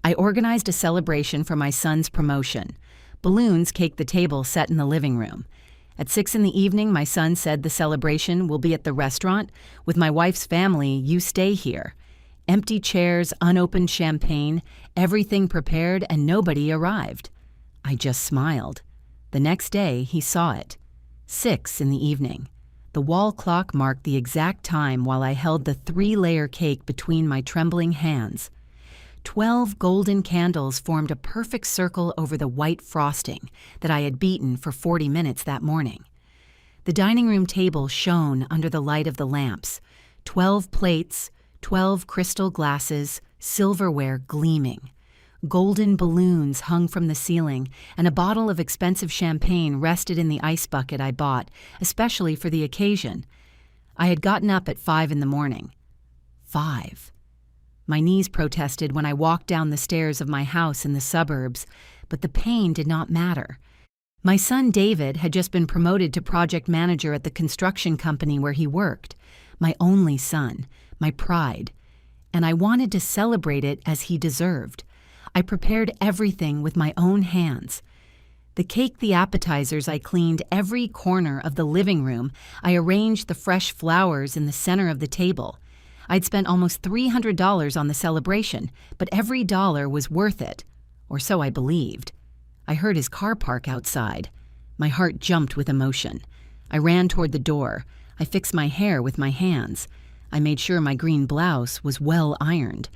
I organized a celebration for my son's promotion. Balloons caked the table set in the living room. At 6 p.m, my son said the celebration will be at the restaurant. With my wife's family, you stay here. Empty chairs, unopened champagne, everything prepared, and nobody arrived. I just smiled. The next day, he saw it. 6 p.m. The wall clock marked the exact time while I held the 3-layer cake between my trembling hands. 12 golden candles formed a perfect circle over the white frosting that I had beaten for 40 minutes that morning. The dining room table shone under the light of the lamps. 12 plates, 12 crystal glasses, silverware gleaming. Golden balloons hung from the ceiling, and a bottle of expensive champagne rested in the ice bucket I bought, especially for the occasion. I had gotten up at 5 a.m. 5. My knees protested when I walked down the stairs of my house in the suburbs, but the pain did not matter. My son David had just been promoted to project manager at the construction company where he worked. My only son, my pride. And I wanted to celebrate it as he deserved. I prepared everything with my own hands. The cake, the appetizers, I cleaned every corner of the living room. I arranged the fresh flowers in the center of the table. I'd spent almost $300 on the celebration, but every dollar was worth it, or so I believed. I heard his car park outside. My heart jumped with emotion. I ran toward the door. I fixed my hair with my hands. I made sure my green blouse was well ironed.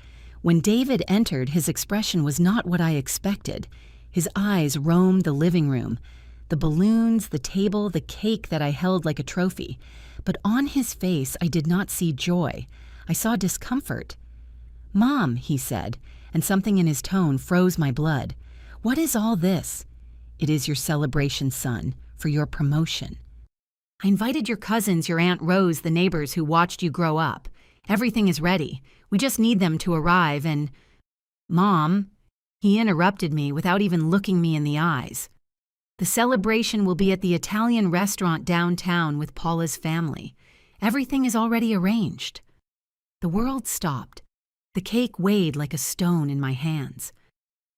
When David entered, his expression was not what I expected. His eyes roamed the living room, the balloons, the table, the cake that I held like a trophy. But on his face, I did not see joy. I saw discomfort. "Mom," he said, and something in his tone froze my blood. "What is all this?" "It is your celebration, son, for your promotion. I invited your cousins, your Aunt Rose, the neighbors who watched you grow up. Everything is ready. We just need them to arrive and—" "Mom," he interrupted me without even looking me in the eyes. "The celebration will be at the Italian restaurant downtown with Paula's family. Everything is already arranged." The world stopped. The cake weighed like a stone in my hands.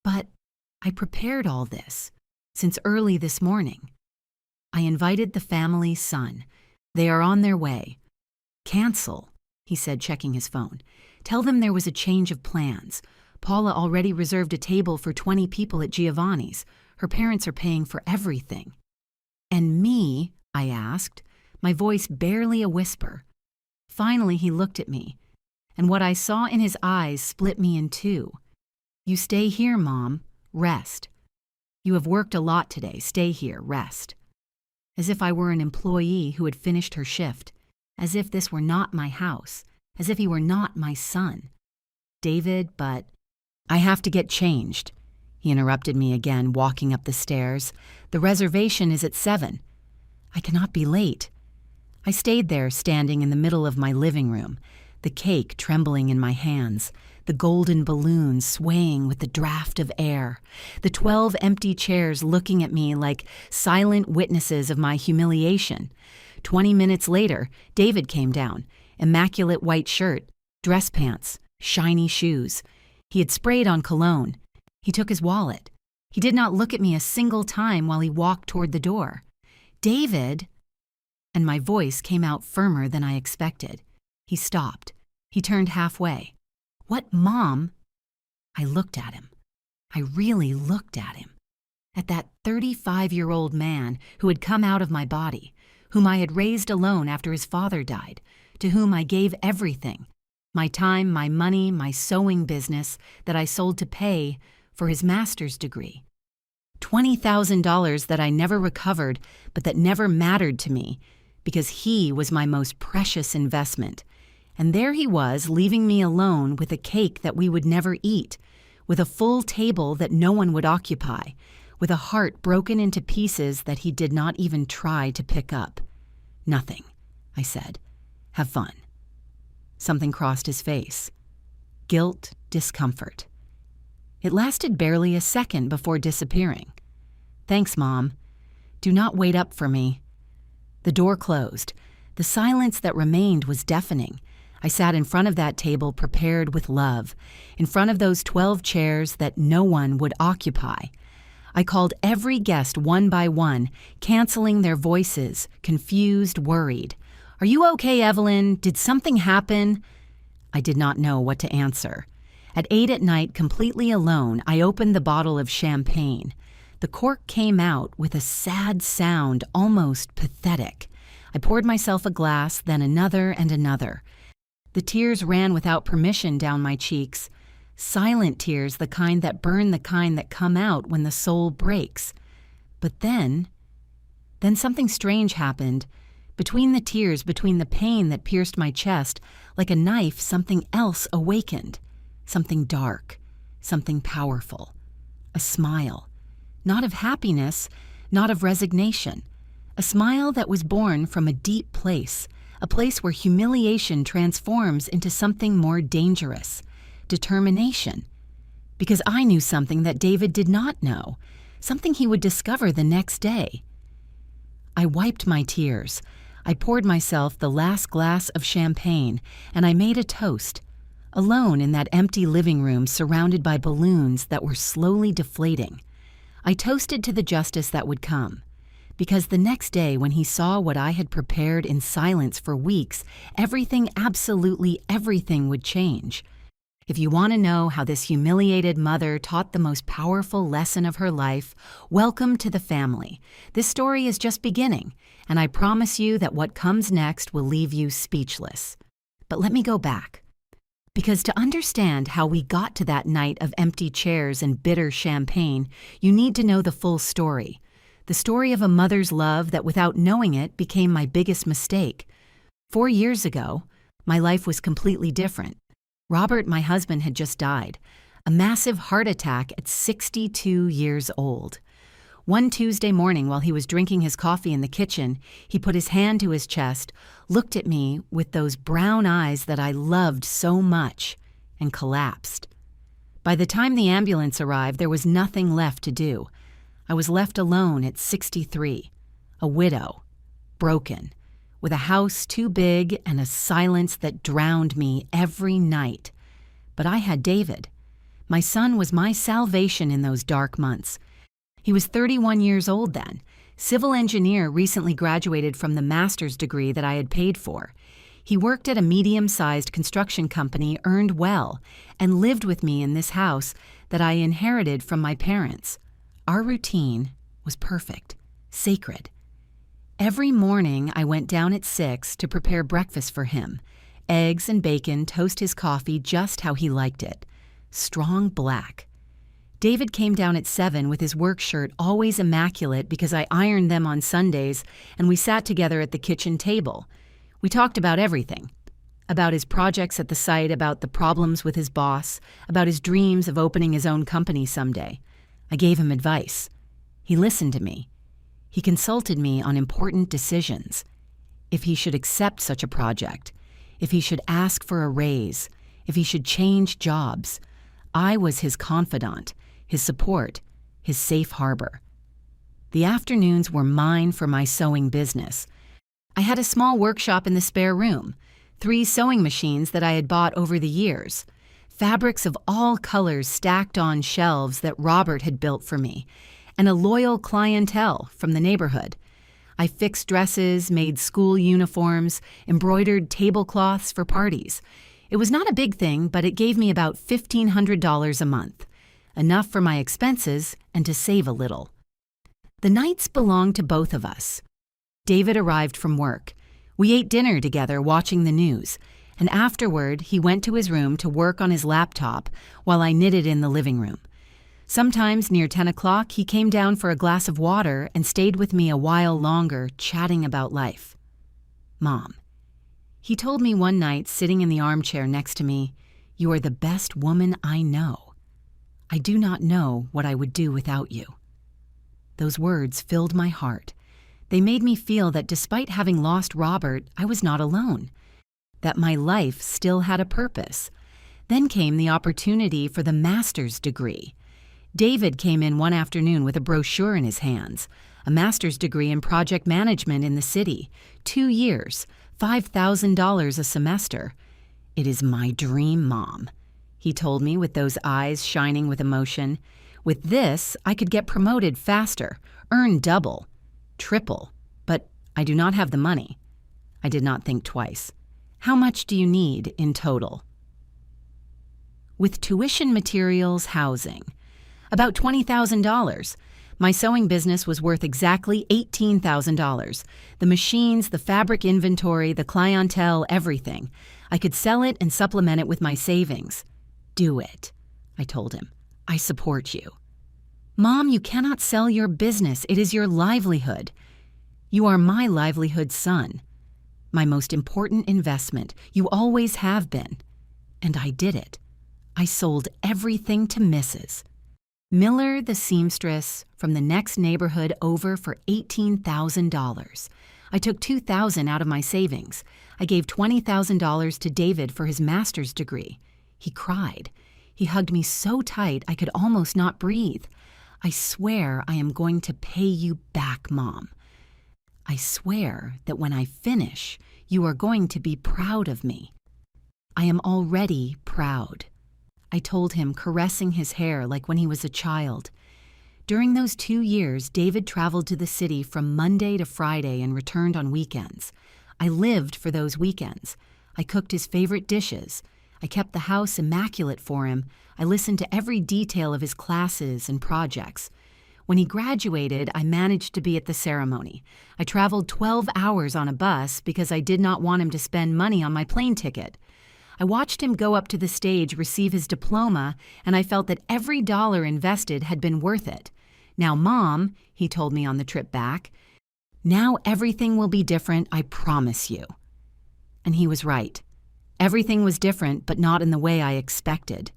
But I prepared all this since early this morning. I invited the family's son. They are on their way. "Cancel," he said, checking his phone. "Tell them there was a change of plans. Paula already reserved a table for 20 people at Giovanni's. Her parents are paying for everything." "And me?" I asked, my voice barely a whisper. Finally, he looked at me, and what I saw in his eyes split me in two. "You stay here, Mom. Rest. You have worked a lot today. Stay here. Rest." As if I were an employee who had finished her shift. As if this were not my house. As if he were not my son. "David, but—" "I have to get changed," he interrupted me again, walking up the stairs. "The reservation is at 7. I cannot be late." I stayed there, standing in the middle of my living room, the cake trembling in my hands, the golden balloons swaying with the draft of air, the 12 empty chairs looking at me like silent witnesses of my humiliation. 20 minutes later, David came down, immaculate white shirt, dress pants, shiny shoes. He had sprayed on cologne. He took his wallet. He did not look at me a single time while he walked toward the door. "David!" And my voice came out firmer than I expected. He stopped. He turned halfway. "What, Mom?" I looked at him. I really looked at him. At that 35-year-old man who had come out of my body, whom I had raised alone after his father died, to whom I gave everything, my time, my money, my sewing business that I sold to pay for his master's degree. $20,000 that I never recovered, but that never mattered to me, because he was my most precious investment. And there he was, leaving me alone with a cake that we would never eat, with a full table that no one would occupy, with a heart broken into pieces that he did not even try to pick up. "Nothing," I said. "Have fun." Something crossed his face. Guilt, discomfort. It lasted barely a second before disappearing. "Thanks, Mom. Do not wait up for me." The door closed. The silence that remained was deafening. I sat in front of that table prepared with love, in front of those 12 chairs that no one would occupy. I called every guest one by one, canceling their voices, confused, worried. "Are you okay, Evelyn? Did something happen?" I did not know what to answer. At 8 at night, completely alone, I opened the bottle of champagne. The cork came out with a sad sound, almost pathetic. I poured myself a glass, then another and another. The tears ran without permission down my cheeks. Silent tears, the kind that burn, the kind that come out when the soul breaks. But then something strange happened. Between the tears, between the pain that pierced my chest, like a knife, something else awakened. Something dark, something powerful. A smile. Not of happiness, not of resignation. A smile that was born from a deep place, a place where humiliation transforms into something more dangerous. Determination. Because I knew something that David did not know, something he would discover the next day. I wiped my tears. I poured myself the last glass of champagne, and I made a toast. Alone in that empty living room surrounded by balloons that were slowly deflating. I toasted to the justice that would come. Because the next day, when he saw what I had prepared in silence for weeks, everything, absolutely everything, would change. If you want to know how this humiliated mother taught the most powerful lesson of her life, welcome to the family. This story is just beginning, and I promise you that what comes next will leave you speechless. But let me go back. Because to understand how we got to that night of empty chairs and bitter champagne, you need to know the full story. The story of a mother's love that, without knowing it, became my biggest mistake. 4 years ago, my life was completely different. Robert, my husband, had just died. A massive heart attack at 62 years old. One Tuesday morning, while he was drinking his coffee in the kitchen, he put his hand to his chest, looked at me with those brown eyes that I loved so much, and collapsed. By the time the ambulance arrived, there was nothing left to do. I was left alone at 63, a widow, broken, with a house too big and a silence that drowned me every night. But I had David. My son was my salvation in those dark months. He was 31 years old then, civil engineer, recently graduated from the master's degree that I had paid for. He worked at a medium-sized construction company, earned well, and lived with me in this house that I inherited from my parents. Our routine was perfect, sacred. Every morning I went down at 6 to prepare breakfast for him. Eggs and bacon, toast his coffee just how he liked it. Strong black. David came down at 7 with his work shirt always immaculate because I ironed them on Sundays, and we sat together at the kitchen table. We talked about everything. About his projects at the site, about the problems with his boss, about his dreams of opening his own company someday. I gave him advice. He listened to me. He consulted me on important decisions. If he should accept such a project, if he should ask for a raise, if he should change jobs. I was his confidant, his support, his safe harbor. The afternoons were mine for my sewing business. I had a small workshop in the spare room, 3 sewing machines that I had bought over the years. Fabrics of all colors stacked on shelves that Robert had built for me, and a loyal clientele from the neighborhood. I fixed dresses, made school uniforms, embroidered tablecloths for parties. It was not a big thing, but it gave me about $1,500 a month, enough for my expenses and to save a little. The nights belonged to both of us. David arrived from work. We ate dinner together watching the news, and afterward he went to his room to work on his laptop while I knitted in the living room. Sometimes near 10 o'clock he came down for a glass of water and stayed with me a while longer, chatting about life. Mom, he told me one night, sitting in the armchair next to me, "You are the best woman I know. I do not know what I would do without you." Those words filled my heart. They made me feel that despite having lost Robert, I was not alone, that my life still had a purpose. Then came the opportunity for the master's degree. David came in one afternoon with a brochure in his hands, a master's degree in project management in the city, 2 years, $5,000 a semester. "It is my dream, Mom," he told me with those eyes shining with emotion. "With this, I could get promoted faster, earn double, triple, but I do not have the money." I did not think twice. "How much do you need in total?" "With tuition, materials, housing. About $20,000. My sewing business was worth exactly $18,000. The machines, the fabric inventory, the clientele, everything. I could sell it and supplement it with my savings." "Do it," I told him. "I support you." "Mom, you cannot sell your business. It is your livelihood." "You are my livelihood, son. My most important investment. You always have been." And I did it. I sold everything to Mrs. Miller, the seamstress, from the next neighborhood over for $18,000. I took $2,000 out of my savings. I gave $20,000 to David for his master's degree. He cried. He hugged me so tight I could almost not breathe. "I swear I am going to pay you back, Mom. I swear that when I finish, you are going to be proud of me." "I am already proud," I told him, caressing his hair like when he was a child. During those 2 years, David traveled to the city from Monday to Friday and returned on weekends. I lived for those weekends. I cooked his favorite dishes. I kept the house immaculate for him. I listened to every detail of his classes and projects. When he graduated, I managed to be at the ceremony. I traveled 12 hours on a bus because I did not want him to spend money on my plane ticket. I watched him go up to the stage, receive his diploma, and I felt that every dollar invested had been worth it. "Now, Mom," he told me on the trip back, "now everything will be different, I promise you." And he was right. Everything was different, but not in the way I expected.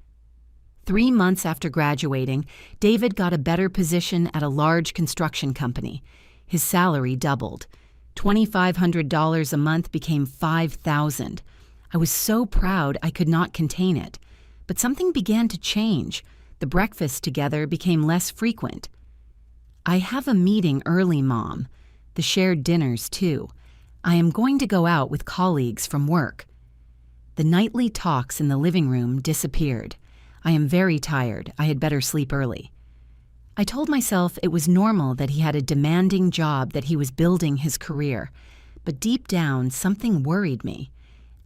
3 months after graduating, David got a better position at a large construction company. His salary doubled. $2,500 a month became $5,000. I was so proud I could not contain it. But something began to change. The breakfasts together became less frequent. "I have a meeting early, Mom. The shared dinners, too. I am going to go out with colleagues from work." The nightly talks in the living room disappeared. "I am very tired. I had better sleep early." I told myself it was normal that he had a demanding job, that he was building his career. But deep down, something worried me.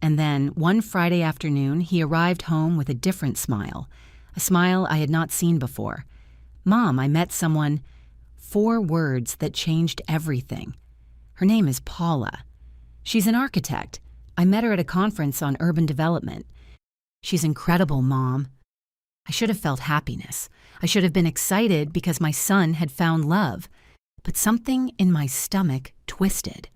And then, one Friday afternoon, he arrived home with a different smile, a smile I had not seen before. "Mom, I met someone." 4 words that changed everything. Her name is Paula. She's an architect. I met her at a conference on urban development. "She's incredible, Mom." I should have felt happiness. I should have been excited because my son had found love. But something in my stomach twisted.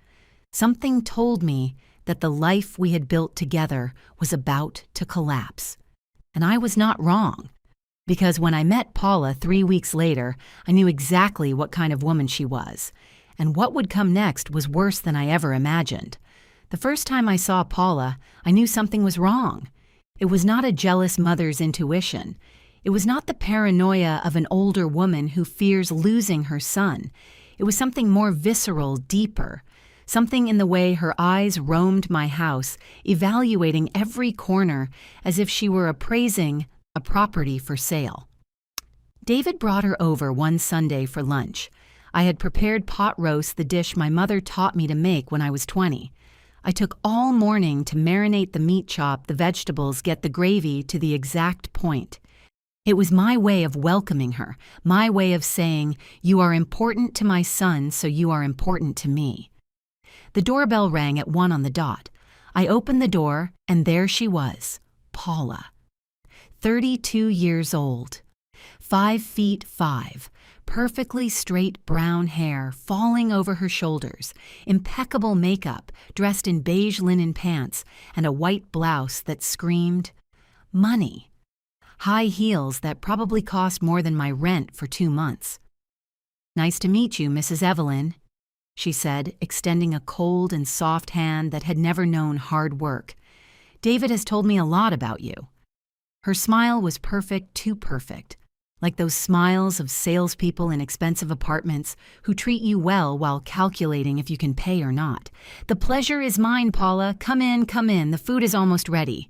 Something told me that the life we had built together was about to collapse. And I was not wrong, because when I met Paula 3 weeks later, I knew exactly what kind of woman she was. And what would come next was worse than I ever imagined. The first time I saw Paula, I knew something was wrong. It was not a jealous mother's intuition. It was not the paranoia of an older woman who fears losing her son. It was something more visceral, deeper. Something in the way her eyes roamed my house, evaluating every corner as if she were appraising a property for sale. David brought her over one Sunday for lunch. I had prepared pot roast, the dish my mother taught me to make when I was 20. I took all morning to marinate the meat chop, the vegetables, get the gravy to the exact point. It was my way of welcoming her, my way of saying, "You are important to my son, so you are important to me." The doorbell rang at 1 on the dot. I opened the door, and there she was, Paula. 32 years old, 5'5", perfectly straight brown hair falling over her shoulders, impeccable makeup, dressed in beige linen pants, and a white blouse that screamed, money. High heels that probably cost more than my rent for 2 months. "Nice to meet you, Mrs. Evelyn," she said, extending a cold and soft hand that had never known hard work. "David has told me a lot about you." Her smile was perfect, too perfect, like those smiles of salespeople in expensive apartments who treat you well while calculating if you can pay or not. "The pleasure is mine, Paula. Come in, the food is almost ready."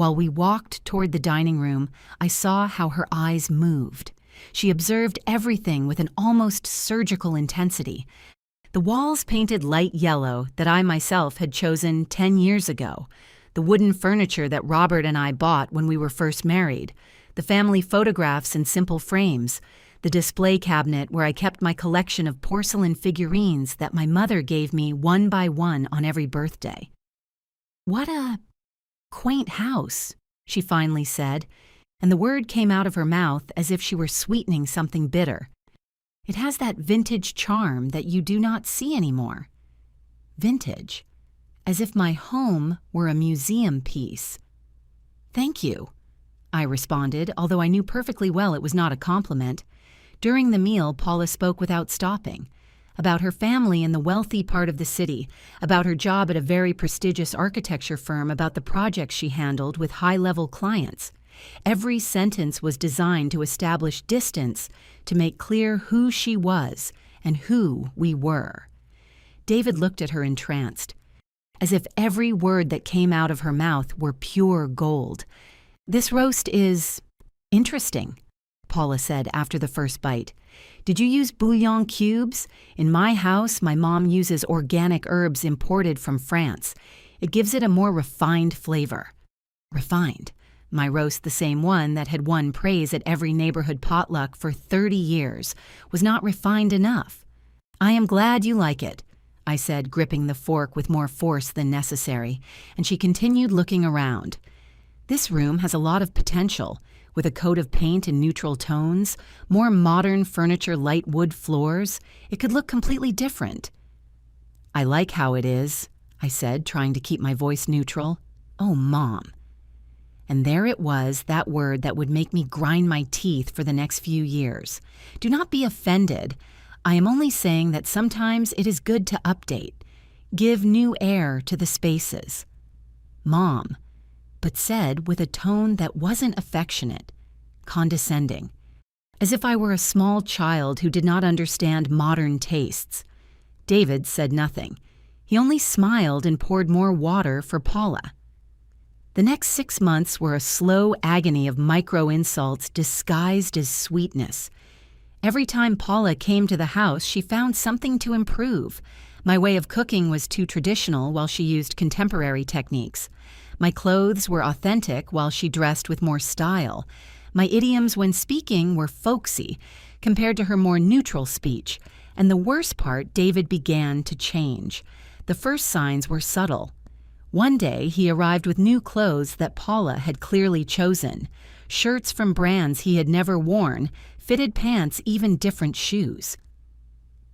While we walked toward the dining room, I saw how her eyes moved. She observed everything with an almost surgical intensity. The walls painted light yellow that I myself had chosen 10 years ago, the wooden furniture that Robert and I bought when we were first married, the family photographs in simple frames, the display cabinet where I kept my collection of porcelain figurines that my mother gave me one by one on every birthday. "What a quaint house," she finally said, and the word came out of her mouth as if she were sweetening something bitter. "It has that vintage charm that you do not see anymore." Vintage, as if my home were a museum piece. "Thank you," I responded, although I knew perfectly well it was not a compliment. During the meal, Paula spoke without stopping. About her family in the wealthy part of the city, about her job at a very prestigious architecture firm, about the projects she handled with high-level clients. Every sentence was designed to establish distance, to make clear who she was and who we were. David looked at her entranced, as if every word that came out of her mouth were pure gold. "This roast is interesting," Paula said after the first bite. "Did you use bouillon cubes? In my house, my mom uses organic herbs imported from France. It gives it a more refined flavor." Refined. My roast, the same one that had won praise at every neighborhood potluck for 30 years, was not refined enough. "I am glad you like it," I said, gripping the fork with more force than necessary, and she continued looking around. "This room has a lot of potential. With a coat of paint in neutral tones, more modern furniture, light wood floors, it could look completely different." "I like how it is," I said, trying to keep my voice neutral. "Oh, Mom." And there it was, that word that would make me grind my teeth for the next few years. Do not be offended. I am only saying that sometimes it is good to update, give new air to the spaces. "Mom," but said with a tone that wasn't affectionate, condescending, as if I were a small child who did not understand modern tastes. David said nothing. He only smiled and poured more water for Paula. The next 6 months were a slow agony of micro-insults disguised as sweetness. Every time Paula came to the house, she found something to improve. My way of cooking was too traditional while she used contemporary techniques. My clothes were authentic while she dressed with more style. My idioms when speaking were folksy compared to her more neutral speech. And the worst part, David began to change. The first signs were subtle. One day, he arrived with new clothes that Paula had clearly chosen. Shirts from brands he had never worn, fitted pants, even different shoes.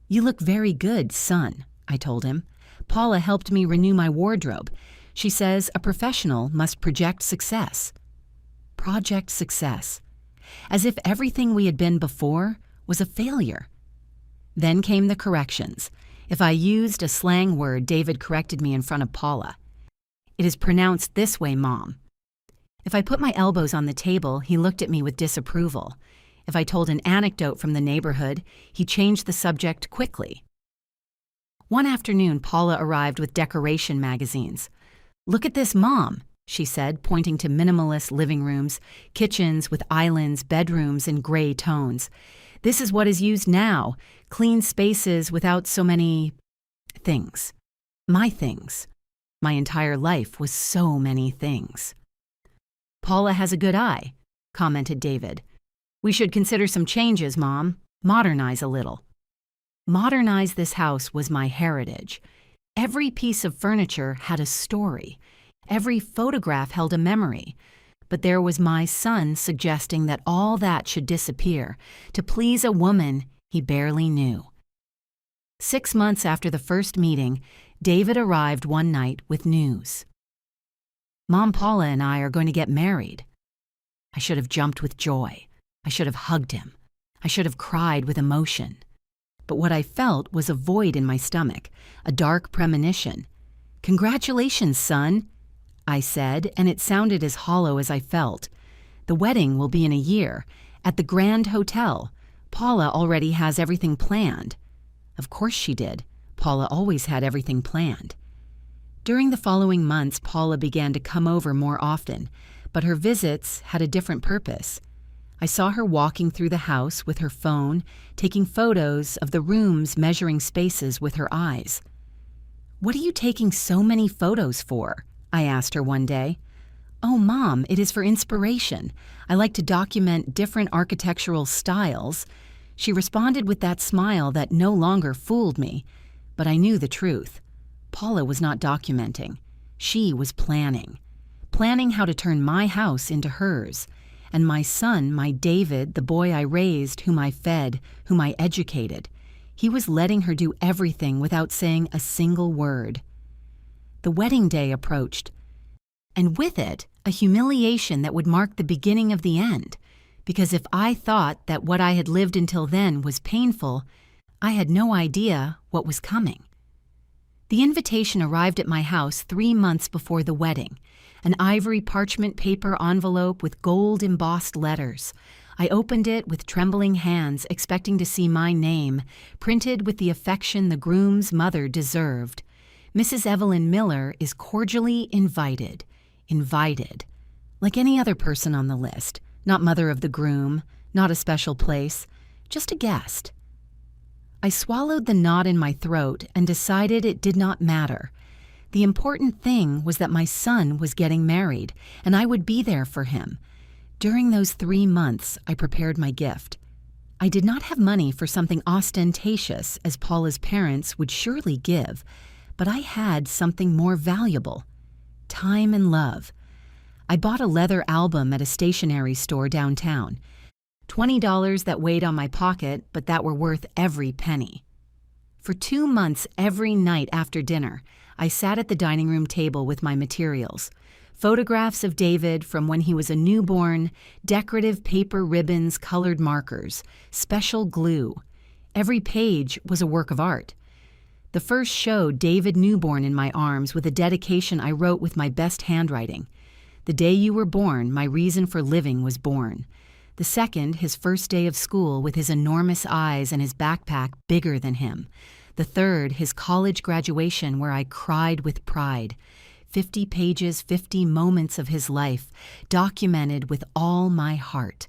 "You look very good, son," I told him. "Paula helped me renew my wardrobe. She says a professional must project success." Project success. As if everything we had been before was a failure. Then came the corrections. If I used a slang word, David corrected me in front of Paula. "It is pronounced this way, Mom." If I put my elbows on the table, he looked at me with disapproval. If I told an anecdote from the neighborhood, he changed the subject quickly. One afternoon, Paula arrived with decoration magazines. "Look at this, Mom," she said, pointing to minimalist living rooms, kitchens with islands, bedrooms in gray tones. "This is what is used now, clean spaces without so many things. My things. My entire life was so many things." "Paula has a good eye," commented David. "We should consider some changes, Mom. Modernize a little." Modernize this house was my heritage. Every piece of furniture had a story. Every photograph held a memory. But there was my son suggesting that all that should disappear to please a woman he barely knew. 6 months after the first meeting, David arrived one night with news. "Mom, Paula and I are going to get married." I should have jumped with joy. I should have hugged him. I should have cried with emotion. But what I felt was a void in my stomach, a dark premonition. "Congratulations, son," I said, and it sounded as hollow as I felt. "The wedding will be in a year, at the Grand Hotel. Paula already has everything planned." Of course she did. Paula always had everything planned. During the following months, Paula began to come over more often. but her visits had a different purpose. I saw her walking through the house with her phone, taking photos of the rooms, measuring spaces with her eyes. "What are you taking so many photos for?" I asked her one day. "Oh, Mom, it is for inspiration. I like to document different architectural styles." She responded with that smile that no longer fooled me, but I knew the truth. Paula was not documenting. She was planning how to turn my house into hers. And my son, my David, the boy I raised, whom I fed, whom I educated, he was letting her do everything without saying a single word. The wedding day approached, and with it, a humiliation that would mark the beginning of the end, because if I thought that what I had lived until then was painful, I had no idea what was coming. The invitation arrived at my house 3 months before the wedding, an ivory parchment paper envelope with gold embossed letters. I opened it with trembling hands, expecting to see my name, printed with the affection the groom's mother deserved. "Mrs. Evelyn Miller is cordially invited." Invited. Like any other person on the list, not mother of the groom, not a special place, just a guest. I swallowed the knot in my throat and decided it did not matter. The important thing was that my son was getting married, and I would be there for him. During those 3 months, I prepared my gift. I did not have money for something ostentatious, as Paula's parents would surely give, but I had something more valuable: time and love. I bought a leather album at a stationery store downtown. $20 that weighed on my pocket, but that were worth every penny. For 2 months, every night after dinner, I sat at the dining room table with my materials. Photographs of David from when he was a newborn, decorative paper ribbons, colored markers, special glue. Every page was a work of art. The first showed David newborn in my arms with a dedication I wrote with my best handwriting. "The day you were born, my reason for living was born." The second, his first day of school with his enormous eyes and his backpack bigger than him. The third, his college graduation where I cried with pride. 50 pages, 50 moments of his life, documented with all my heart.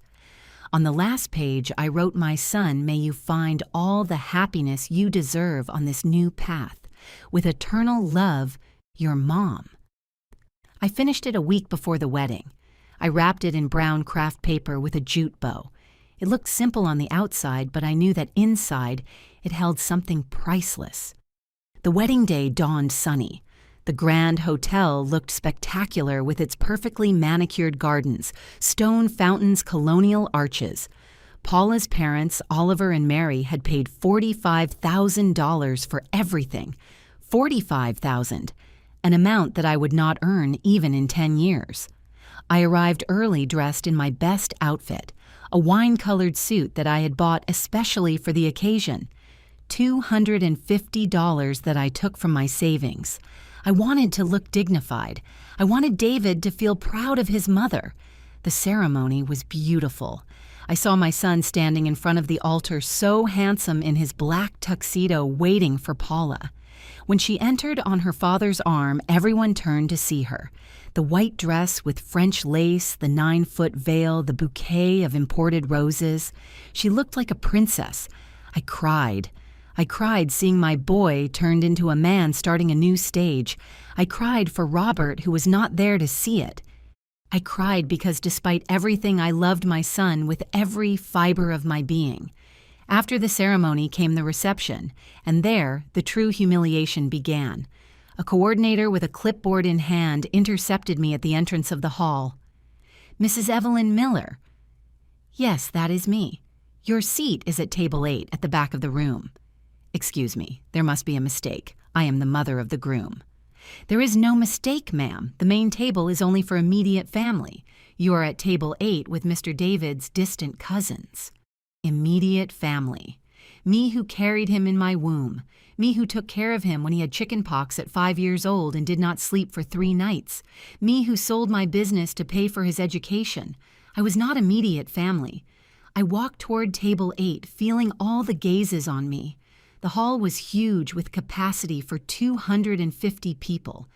On the last page, I wrote, "My son, may you find all the happiness you deserve on this new path. With eternal love, your mom." I finished it a week before the wedding. I wrapped it in brown craft paper with a jute bow. It looked simple on the outside, but I knew that inside it held something priceless. The wedding day dawned sunny. The Grand Hotel looked spectacular with its perfectly manicured gardens, stone fountains, colonial arches. Paula's parents, Oliver and Mary, had paid $45,000 for everything. $45,000, an amount that I would not earn even in 10 years. I arrived early dressed in my best outfit, a wine-colored suit that I had bought especially for the occasion. $250 that I took from my savings. I wanted to look dignified. I wanted David to feel proud of his mother. The ceremony was beautiful. I saw my son standing in front of the altar, so handsome in his black tuxedo, waiting for Paula. When she entered on her father's arm, everyone turned to see her. The white dress with French lace, the 9-foot veil, the bouquet of imported roses. She looked like a princess. I cried. I cried seeing my boy turned into a man starting a new stage. I cried for Robert, who was not there to see it. I cried because despite everything, I loved my son with every fiber of my being. After the ceremony came the reception, and there the true humiliation began. A coordinator with a clipboard in hand intercepted me at the entrance of the hall. "Mrs. Evelyn Miller." "Yes, that is me. Your seat is at table 8 at the back of the room." "Excuse me, there must be a mistake. I am the mother of the groom." "There is no mistake, ma'am. The main table is only for immediate family. You are at table 8 with Mr. David's distant cousins." Immediate family. Me who carried him in my womb. Me who took care of him when he had chickenpox at 5 years old and did not sleep for 3 nights. Me who sold my business to pay for his education. I was not immediate family. I walked toward table 8, feeling all the gazes on me. The hall was huge with capacity for 250 people.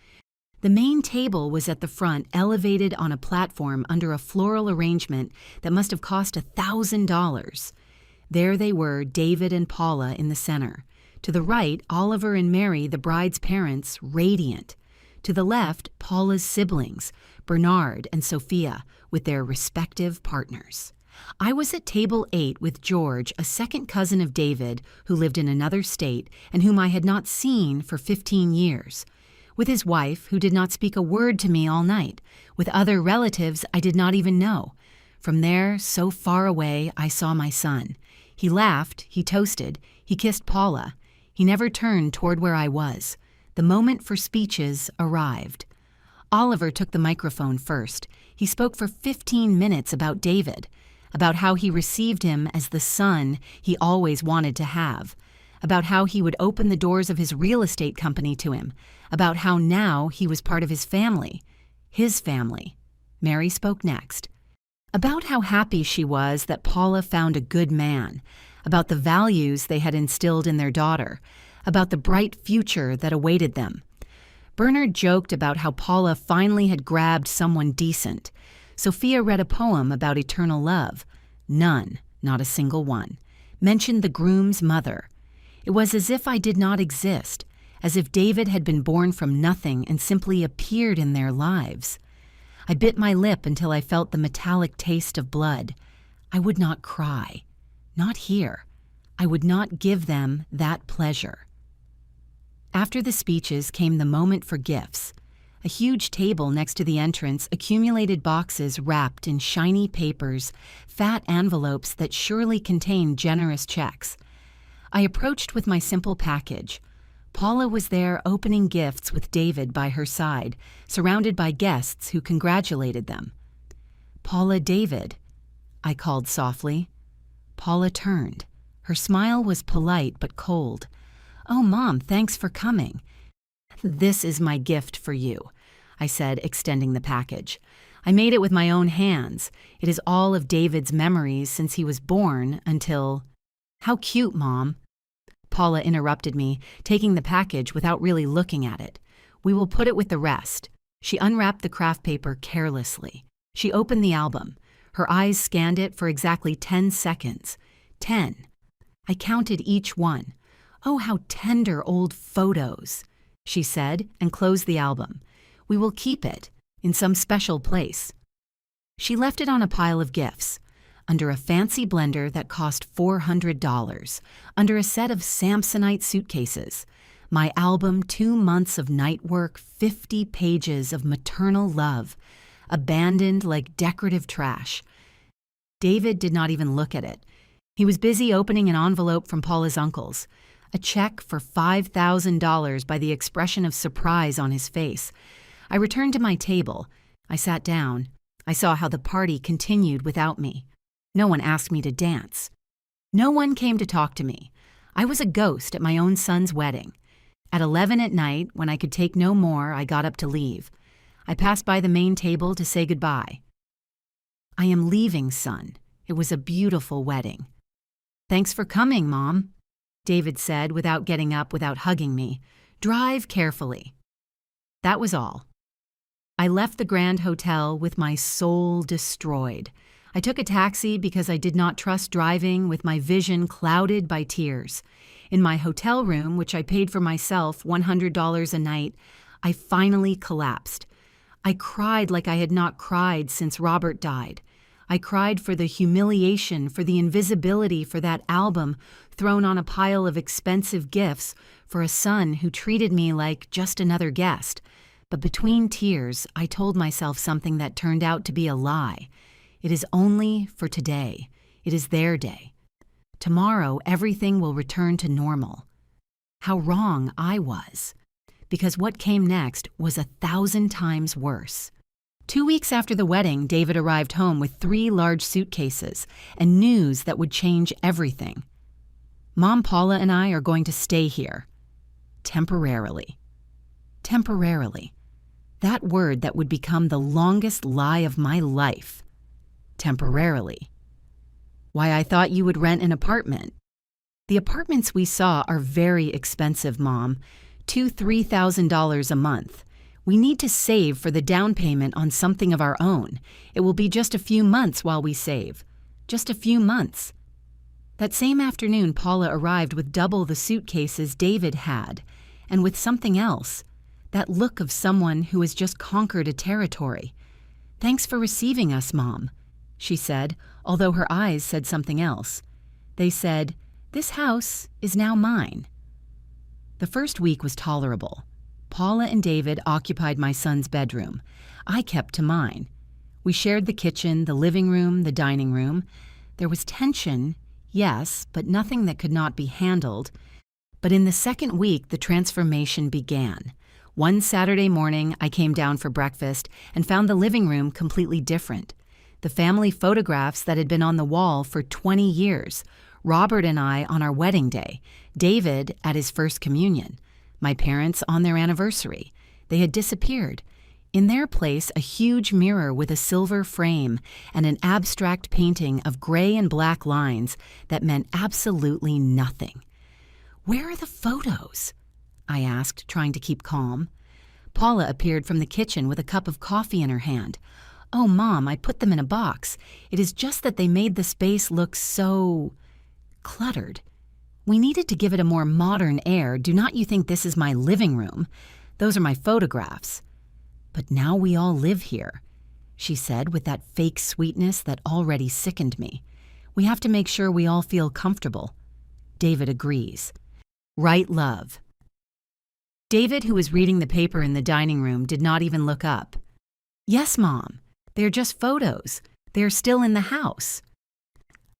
The main table was at the front, elevated on a platform under a floral arrangement that must have cost $1,000. There they were, David and Paula in the center. To the right, Oliver and Mary, the bride's parents, radiant. To the left, Paula's siblings, Bernard and Sophia, with their respective partners. I was at table 8 with George, a second cousin of David, who lived in another state and whom I had not seen for 15 years. With his wife, who did not speak a word to me all night, with other relatives I did not even know. From there, so far away, I saw my son. He laughed, he toasted, he kissed Paula. He never turned toward where I was. The moment for speeches arrived. Oliver took the microphone first. He spoke for 15 minutes about David, about how he received him as the son he always wanted to have, about how he would open the doors of his real estate company to him, about how now he was part of his family. His family. Mary spoke next. About how happy she was that Paula found a good man, about the values they had instilled in their daughter, about the bright future that awaited them. Bernard joked about how Paula finally had grabbed someone decent. Sophia read a poem about eternal love. None, not a single one, mentioned the groom's mother. It was as if I did not exist, as if David had been born from nothing and simply appeared in their lives. I bit my lip until I felt the metallic taste of blood. I would not cry. Not here. I would not give them that pleasure. After the speeches came the moment for gifts. A huge table next to the entrance accumulated boxes wrapped in shiny papers, fat envelopes that surely contained generous checks. I approached with my simple package. Paula was there opening gifts with David by her side, surrounded by guests who congratulated them. "Paula, David," I called softly. Paula turned. Her smile was polite but cold. "Oh, Mom, thanks for coming." "This is my gift for you," I said, extending the package. "I made it with my own hands. It is all of David's memories since he was born until—" "How cute, Mom." Paula interrupted me, taking the package without really looking at it. "We will put it with the rest." She unwrapped the craft paper carelessly. She opened the album. Her eyes scanned it for exactly 10 seconds. 10. I counted each one. "Oh, how tender old photos," she said, and closed the album. "We will keep it in some special place." She left it on a pile of gifts, under a fancy blender that cost $400, under a set of Samsonite suitcases, my album, 2 months of night work, 50 pages of maternal love, abandoned like decorative trash. David did not even look at it. He was busy opening an envelope from Paula's uncles, a check for $5,000 by the expression of surprise on his face. I returned to my table. I sat down. I saw how the party continued without me. No one asked me to dance. No one came to talk to me. I was a ghost at my own son's wedding. At 11 at night, when I could take no more, I got up to leave. I passed by the main table to say goodbye. "I am leaving, son. It was a beautiful wedding." "Thanks for coming, Mom," David said without getting up, without hugging me. "Drive carefully." That was all. I left the Grand Hotel with my soul destroyed. I took a taxi because I did not trust driving with my vision clouded by tears. In my hotel room, which I paid for myself $100 a night, I finally collapsed. I cried like I had not cried since Robert died. I cried for the humiliation, for the invisibility, for that album thrown on a pile of expensive gifts, for a son who treated me like just another guest. But between tears, I told myself something that turned out to be a lie. It is only for today. It is their day. Tomorrow, everything will return to normal. How wrong I was. Because what came next was 1,000 times worse. 2 weeks after the wedding, David arrived home with 3 large suitcases and news that would change everything. "Mom, Paula, and I are going to stay here. Temporarily." Temporarily. That word that would become the longest lie of my life. Temporarily. "Why, I thought you would rent an apartment." "The apartments we saw are very expensive, Mom. $2,000–3,000 a month. We need to save for the down payment on something of our own. It will be just a few months while we save. Just a few months. That same afternoon, Paula arrived with double the suitcases David had, and with something else, that look of someone who has just conquered a territory. "Thanks for receiving us, Mom," she said, although her eyes said something else. They said, "This house is now mine." The first week was tolerable. Paula and David occupied my son's bedroom. I kept to mine. We shared the kitchen, the living room, the dining room. There was tension, yes, but nothing that could not be handled. But in the second week, the transformation began. One Saturday morning, I came down for breakfast and found the living room completely different. The family photographs that had been on the wall for 20 years, Robert and I on our wedding day, David at his first communion, my parents on their anniversary. They had disappeared. In their place, a huge mirror with a silver frame and an abstract painting of gray and black lines that meant absolutely nothing. "Where are the photos?" I asked, trying to keep calm. Paula appeared from the kitchen with a cup of coffee in her hand. "Oh, Mom, I put them in a box. It is just that they made the space look so cluttered. We needed to give it a more modern air. Do not you think this is my living room? Those are my photographs. But now we all live here," she said with that fake sweetness that already sickened me. "We have to make sure we all feel comfortable." David agrees. Right, love. David, who was reading the paper in the dining room, did not even look up. "Yes, Mom. They're just photos. They're still in the house."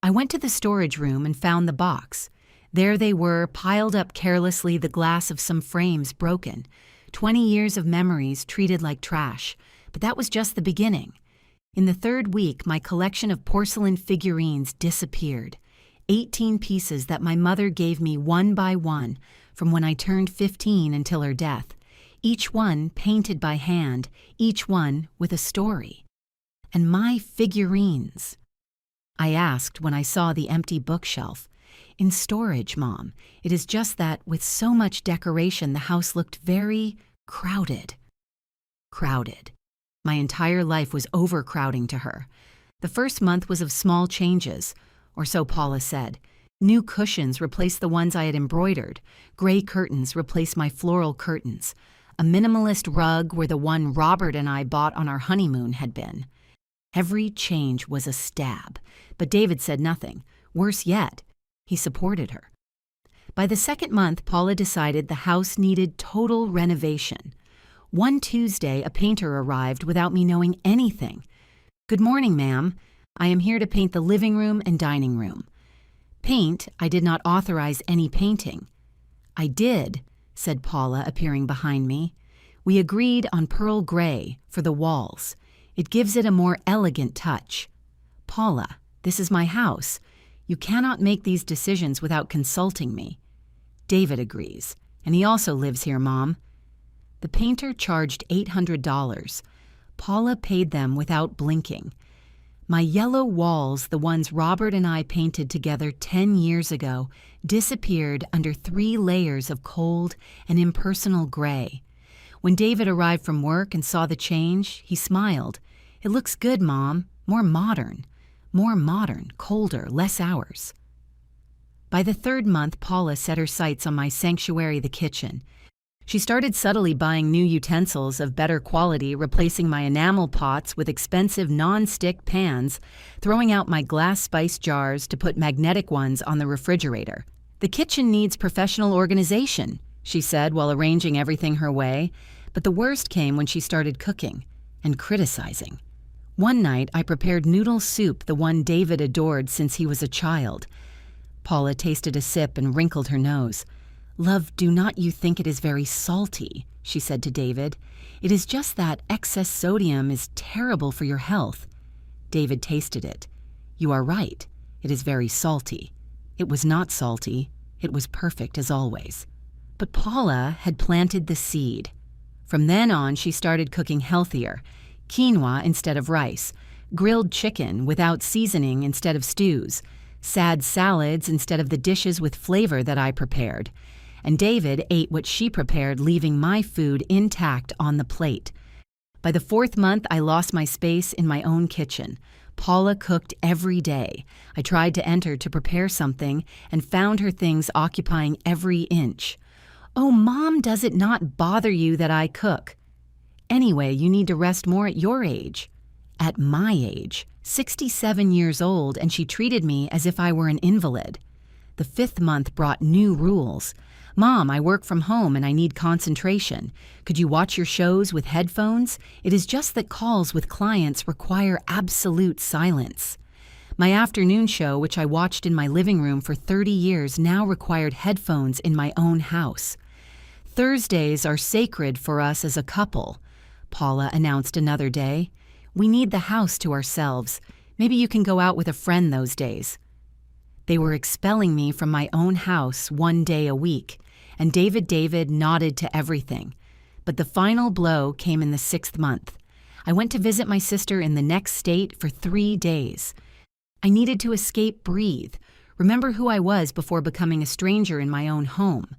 I went to the storage room and found the box. There they were, piled up carelessly, the glass of some frames broken. 20 years of memories treated like trash. But that was just the beginning. In the third week, my collection of porcelain figurines disappeared. 18 pieces that my mother gave me one by one from when I turned 15 until her death. Each one painted by hand, each one with a story. And my figurines. I asked when I saw the empty bookshelf. "In storage, Mom. It is just that with so much decoration, the house looked very crowded." Crowded. My entire life was overcrowding to her. The first month was of small changes, or so Paula said. New cushions replaced the ones I had embroidered. Gray curtains replaced my floral curtains. A minimalist rug where the one Robert and I bought on our honeymoon had been. Every change was a stab, but David said nothing. Worse yet, he supported her. By the second month, Paula decided the house needed total renovation. One Tuesday, a painter arrived without me knowing anything. "Good morning, ma'am. I am here to paint the living room and dining room." Paint, I did not authorize any painting. "I did," said Paula, appearing behind me. "We agreed on pearl gray for the walls. It gives it a more elegant touch." "Paula, this is my house. You cannot make these decisions without consulting me." David agrees, and he also lives here, Mom. The painter charged $800. Paula paid them without blinking. My yellow walls, the ones Robert and I painted together 10 years ago, disappeared under 3 layers of cold and impersonal gray. When David arrived from work and saw the change, he smiled. "It looks good, Mom. More modern. More modern, colder, less hours." By the third month, Paula set her sights on my sanctuary, the kitchen. She started subtly buying new utensils of better quality, replacing my enamel pots with expensive non-stick pans, throwing out my glass spice jars to put magnetic ones on the refrigerator. "The kitchen needs professional organization," she said while arranging everything her way. But the worst came when she started cooking and criticizing. One night, I prepared noodle soup, the one David adored since he was a child. Paula tasted a sip and wrinkled her nose. "Love, do not you think it is very salty?" she said to David. "It is just that excess sodium is terrible for your health." David tasted it. "You are right. It is very salty." It was not salty. It was perfect as always. But Paula had planted the seed. From then on, she started cooking healthier. Quinoa instead of rice, grilled chicken without seasoning instead of stews, sad salads instead of the dishes with flavor that I prepared. and David ate what she prepared, leaving my food intact on the plate. By the 4th month, I lost my space in my own kitchen. Paula cooked every day. I tried to enter to prepare something and found her things occupying every inch. "Oh, Mom, does it not bother you that I cook?" "Anyway, you need to rest more at your age." At my age, 67 years old, and she treated me as if I were an invalid. The 5th month brought new rules. "Mom, I work from home and I need concentration. Could you watch your shows with headphones? It is just that calls with clients require absolute silence." My afternoon show, which I watched in my living room for 30 years, now required headphones in my own house. "Thursdays are sacred for us as a couple," Paula announced another day. "We need the house to ourselves. Maybe you can go out with a friend those days." They were expelling me from my own house 1 day a week, and David nodded to everything. But the final blow came in the 6th month. I went to visit my sister in the next state for 3 days. I needed to escape, breathe, remember who I was before becoming a stranger in my own home.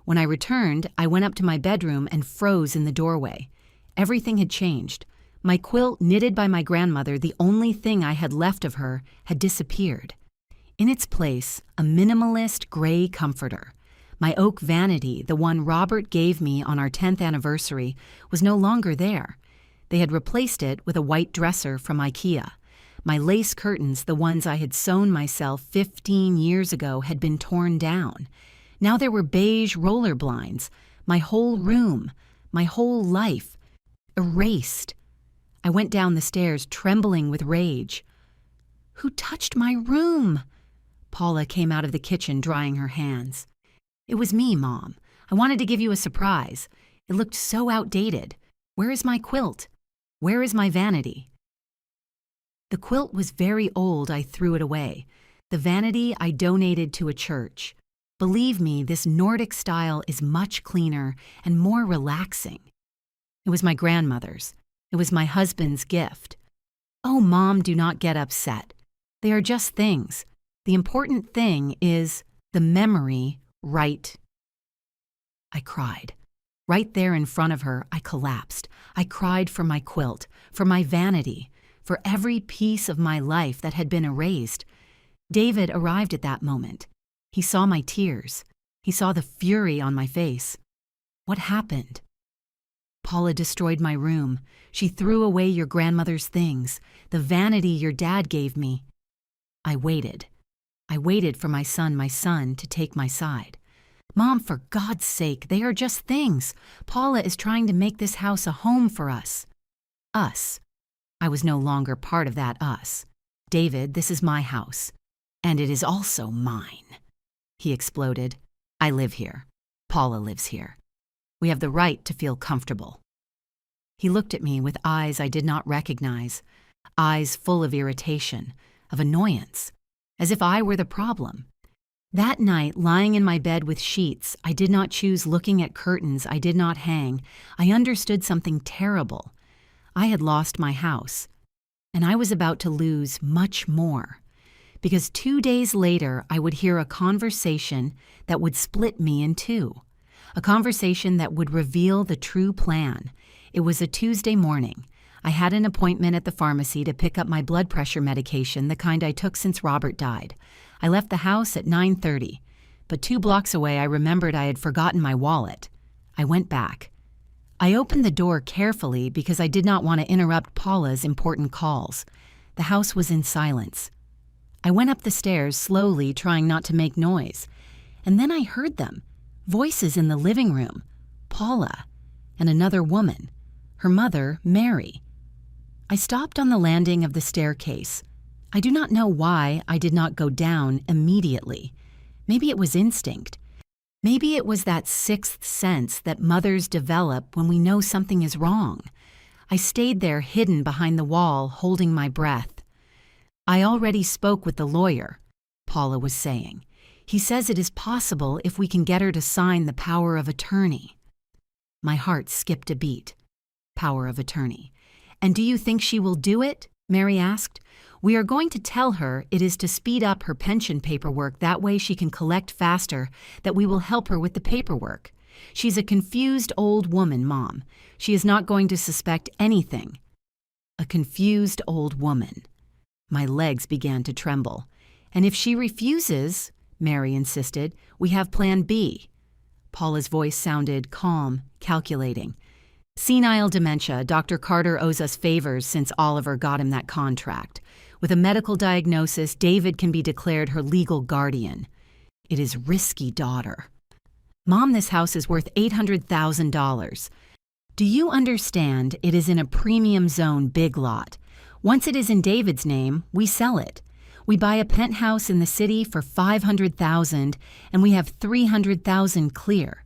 When I returned, I went up to my bedroom and froze in the doorway. Everything had changed. My quilt, knitted by my grandmother, the only thing I had left of her, had disappeared. In its place, a minimalist gray comforter. My oak vanity, the one Robert gave me on our 10th anniversary, was no longer there. They had replaced it with a white dresser from IKEA. My lace curtains, the ones I had sewn myself 15 years ago, had been torn down. Now there were beige roller blinds. My whole room, my whole life, erased. I went down the stairs, trembling with rage. "Who touched my room?" Paula came out of the kitchen, drying her hands. "It was me, Mom. I wanted to give you a surprise. It looked so outdated. Where is my quilt? Where is my vanity?" The quilt was very old. I threw it away. The vanity I donated to a church. Believe me, this Nordic style is much cleaner and more relaxing. It was my grandmother's. It was my husband's gift. "Oh, Mom, do not get upset. They are just things. The important thing is the memory, right?" I cried. Right there in front of her, I collapsed. I cried for my quilt, for my vanity, for every piece of my life that had been erased. David arrived at that moment. He saw my tears. He saw the fury on my face. What happened? "Paula destroyed my room. She threw away your grandmother's things, the vanity your dad gave me." I waited. I waited for my son, to take my side. "Mom, for God's sake, they are just things. Paula is trying to make this house a home for us." Us. I was no longer part of that us. "David, this is my house. And it is also mine." He exploded. "I live here. Paula lives here. We have the right to feel comfortable." He looked at me with eyes I did not recognize, eyes full of irritation, of annoyance, as if I were the problem. That night, lying in my bed with sheets, I did not choose looking at curtains I did not hang. I understood something terrible. I had lost my house, and I was about to lose much more. Because 2 days later, I would hear a conversation that would split me in two. A conversation that would reveal the true plan. It was a Tuesday morning. I had an appointment at the pharmacy to pick up my blood pressure medication, the kind I took since Robert died. I left the house at 9:30, but 2 blocks away I remembered I had forgotten my wallet. I went back. I opened the door carefully because I did not want to interrupt Paula's important calls. The house was in silence. I went up the stairs slowly, trying not to make noise. And then I heard them. Voices in the living room. Paula and another woman. Her mother, Mary. I stopped on the landing of the staircase. I do not know why I did not go down immediately. Maybe it was instinct. Maybe it was that 6th sense that mothers develop when we know something is wrong. I stayed there hidden behind the wall, holding my breath. "I already spoke with the lawyer," Paula was saying. "He says it is possible if we can get her to sign the power of attorney." My heart skipped a beat. Power of attorney. "And do you think she will do it?" Mary asked. We are going to tell her it is to speed up her pension paperwork, that way she can collect faster, that we will help her with the paperwork. She's a confused old woman, Mom. She is not going to suspect anything. A confused old woman. My legs began to tremble. And if she refuses, Mary insisted, we have Plan B. Paula's voice sounded calm, calculating. Senile dementia. Dr. Carter owes us favors since Oliver got him that contract. With a medical diagnosis, David can be declared her legal guardian. It is risky, daughter. Mom, this house is worth $800,000. Do you understand it is in a premium zone big lot? Once it is in David's name, we sell it. We buy a penthouse in the city for $500,000 and we have $300,000 clear.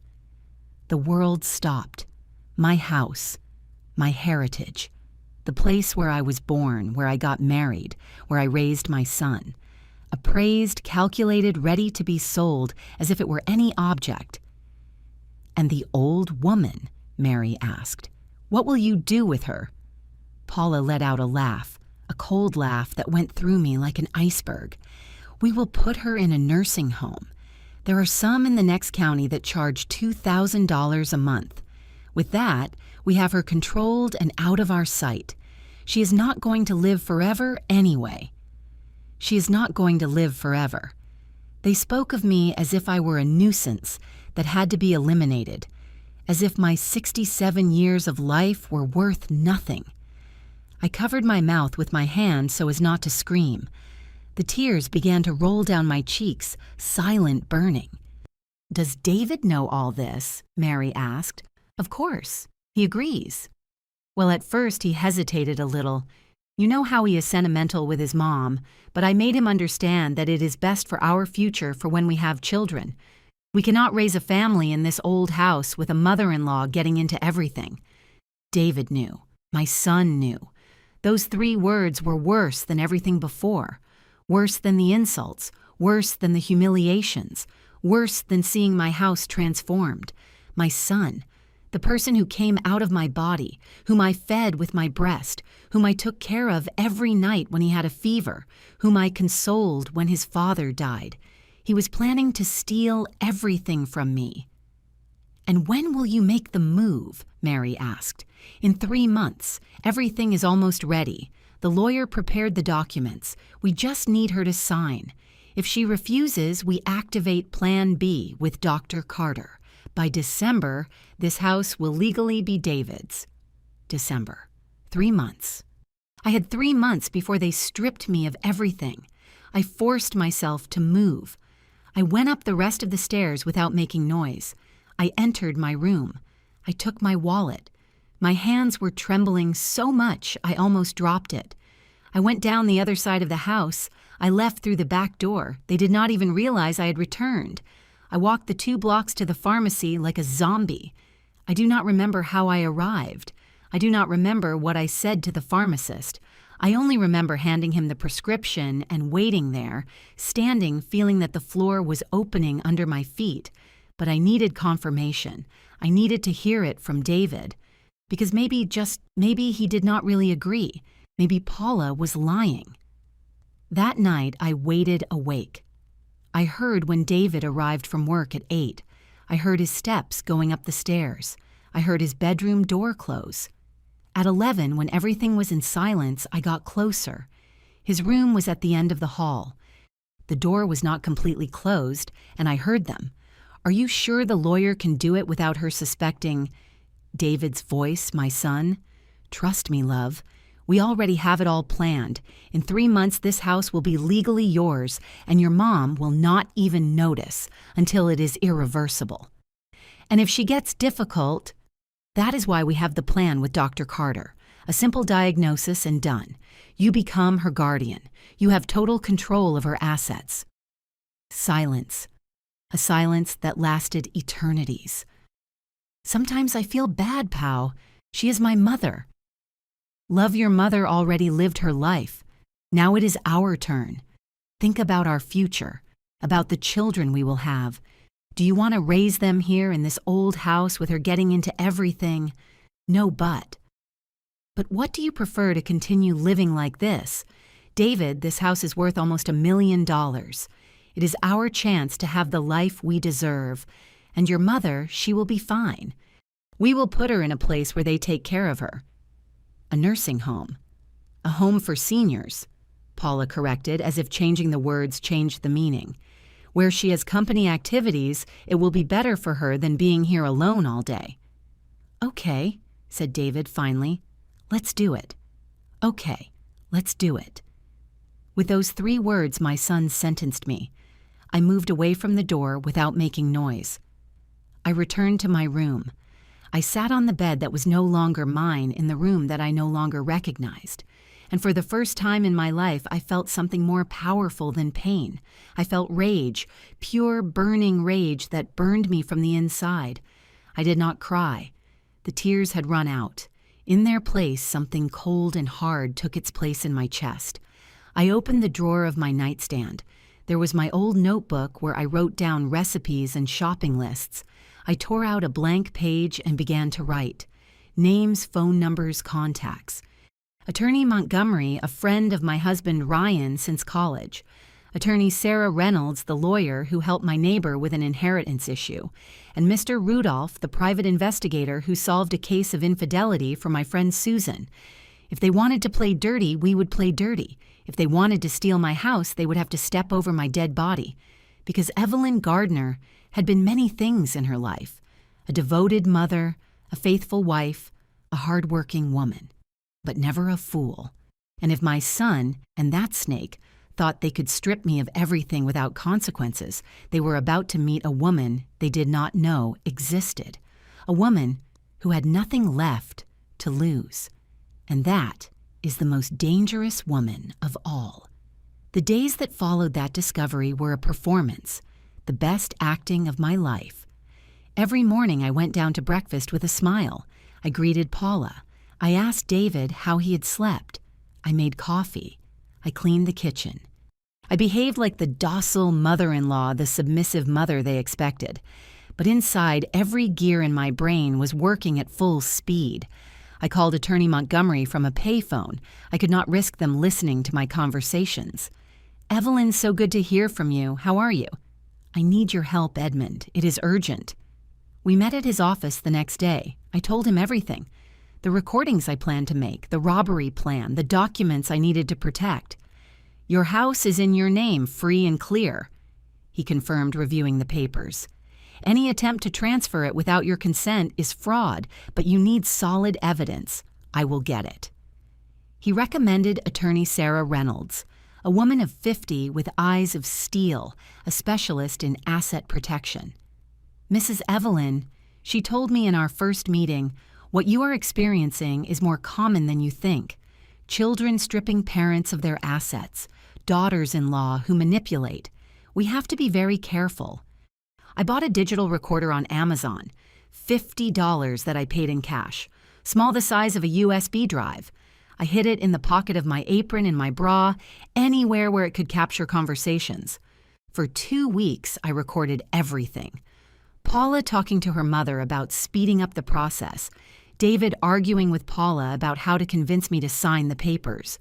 The world stopped. My house, my heritage, the place where I was born, where I got married, where I raised my son. Appraised, calculated, ready to be sold as if it were any object. And the old woman, Mary asked, what will you do with her? Paula let out a laugh, a cold laugh that went through me like an iceberg. We will put her in a nursing home. There are some in the next county that charge $2,000 a month. With that, we have her controlled and out of our sight. She is not going to live forever anyway. She is not going to live forever. They spoke of me as if I were a nuisance that had to be eliminated, as if my 67 years of life were worth nothing. I covered my mouth with my hand so as not to scream. The tears began to roll down my cheeks, silent burning. Does David know all this? Mary asked. Of course. He agrees. Well, at first he hesitated a little. You know how he is sentimental with his mom, but I made him understand that it is best for our future for when we have children. We cannot raise a family in this old house with a mother-in-law getting into everything. David knew. My son knew. Those 3 words were worse than everything before. Worse than the insults. Worse than the humiliations. Worse than seeing my house transformed. My son. The person who came out of my body, whom I fed with my breast, whom I took care of every night when he had a fever, whom I consoled when his father died. He was planning to steal everything from me. And when will you make the move? Mary asked. In 3 months. Everything is almost ready. The lawyer prepared the documents. We just need her to sign. If she refuses, we activate Plan B with Dr. Carter. By December, this house will legally be David's. December. 3 months. I had 3 months before they stripped me of everything. I forced myself to move. I went up the rest of the stairs without making noise. I entered my room. I took my wallet. My hands were trembling so much I almost dropped it. I went down the other side of the house. I left through the back door. They did not even realize I had returned. I walked the 2 blocks to the pharmacy like a zombie. I do not remember how I arrived. I do not remember what I said to the pharmacist. I only remember handing him the prescription and waiting there, standing feeling that the floor was opening under my feet. But I needed confirmation. I needed to hear it from David. Because maybe he did not really agree. Maybe Paula was lying. That night I waited awake. I heard when David arrived from work at 8. I heard his steps going up the stairs. I heard his bedroom door close. At 11, when everything was in silence, I got closer. His room was at the end of the hall. The door was not completely closed, and I heard them. Are you sure the lawyer can do it without her suspecting David's voice, my son? Trust me, love. We already have it all planned. In 3 months, this house will be legally yours, and your mom will not even notice until it is irreversible. And if she gets difficult, that is why we have the plan with Dr. Carter. A simple diagnosis and done. You become her guardian. You have total control of her assets. Silence. A silence that lasted eternities. Sometimes I feel bad, Pau. She is my mother. Love, your mother already lived her life. Now it is our turn. Think about our future, about the children we will have. Do you want to raise them here in this old house with her getting into everything? No, but. But what do you prefer, to continue living like this? David, this house is worth almost $1 million. It is our chance to have the life we deserve. And your mother, she will be fine. We will put her in a place where they take care of her. A nursing home. A home for seniors, Paula corrected, as if changing the words changed the meaning. Where she has company activities, it will be better for her than being here alone all day. Okay, said David finally. Let's do it. Okay, let's do it. With those 3 words, my son sentenced me. I moved away from the door without making noise. I returned to my room. I sat on the bed that was no longer mine in the room that I no longer recognized. And for the first time in my life, I felt something more powerful than pain. I felt rage, pure burning rage that burned me from the inside. I did not cry. The tears had run out. In their place, something cold and hard took its place in my chest. I opened the drawer of my nightstand. There was my old notebook where I wrote down recipes and shopping lists. I tore out a blank page and began to write. Names, phone numbers, contacts. Attorney Montgomery, a friend of my husband Ryan since college. Attorney Sarah Reynolds, the lawyer who helped my neighbor with an inheritance issue. And Mr. Rudolph, the private investigator who solved a case of infidelity for my friend Susan. If they wanted to play dirty, we would play dirty. If they wanted to steal my house, they would have to step over my dead body. Because Evelyn Gardner had been many things in her life. A devoted mother, a faithful wife, a hard-working woman. But never a fool. And if my son and that snake thought they could strip me of everything without consequences, they were about to meet a woman they did not know existed. A woman who had nothing left to lose. And that is the most dangerous woman of all. The days that followed that discovery were a performance, the best acting of my life. Every morning I went down to breakfast with a smile. I greeted Paula. I asked David how he had slept. I made coffee. I cleaned the kitchen. I behaved like the docile mother-in-law, the submissive mother they expected. But inside, every gear in my brain was working at full speed. I called Attorney Montgomery from a payphone. I could not risk them listening to my conversations. Evelyn, so good to hear from you. How are you? I need your help, Edmund. It is urgent. We met at his office the next day. I told him everything. The recordings I planned to make, the robbery plan, the documents I needed to protect. Your house is in your name, free and clear, he confirmed, reviewing the papers. Any attempt to transfer it without your consent is fraud, but you need solid evidence. I will get it. He recommended Attorney Sarah Reynolds, a woman of 50 with eyes of steel, a specialist in asset protection. Mrs. Evelyn, she told me in our first meeting, what you are experiencing is more common than you think. Children stripping parents of their assets, daughters-in-law who manipulate. We have to be very careful. I bought a digital recorder on Amazon, $50 that I paid in cash, small the size of a USB drive. I hid it in the pocket of my apron, in my bra, anywhere where it could capture conversations. For 2 weeks, I recorded everything. Paula talking to her mother about speeding up the process. David arguing with Paula about how to convince me to sign the papers.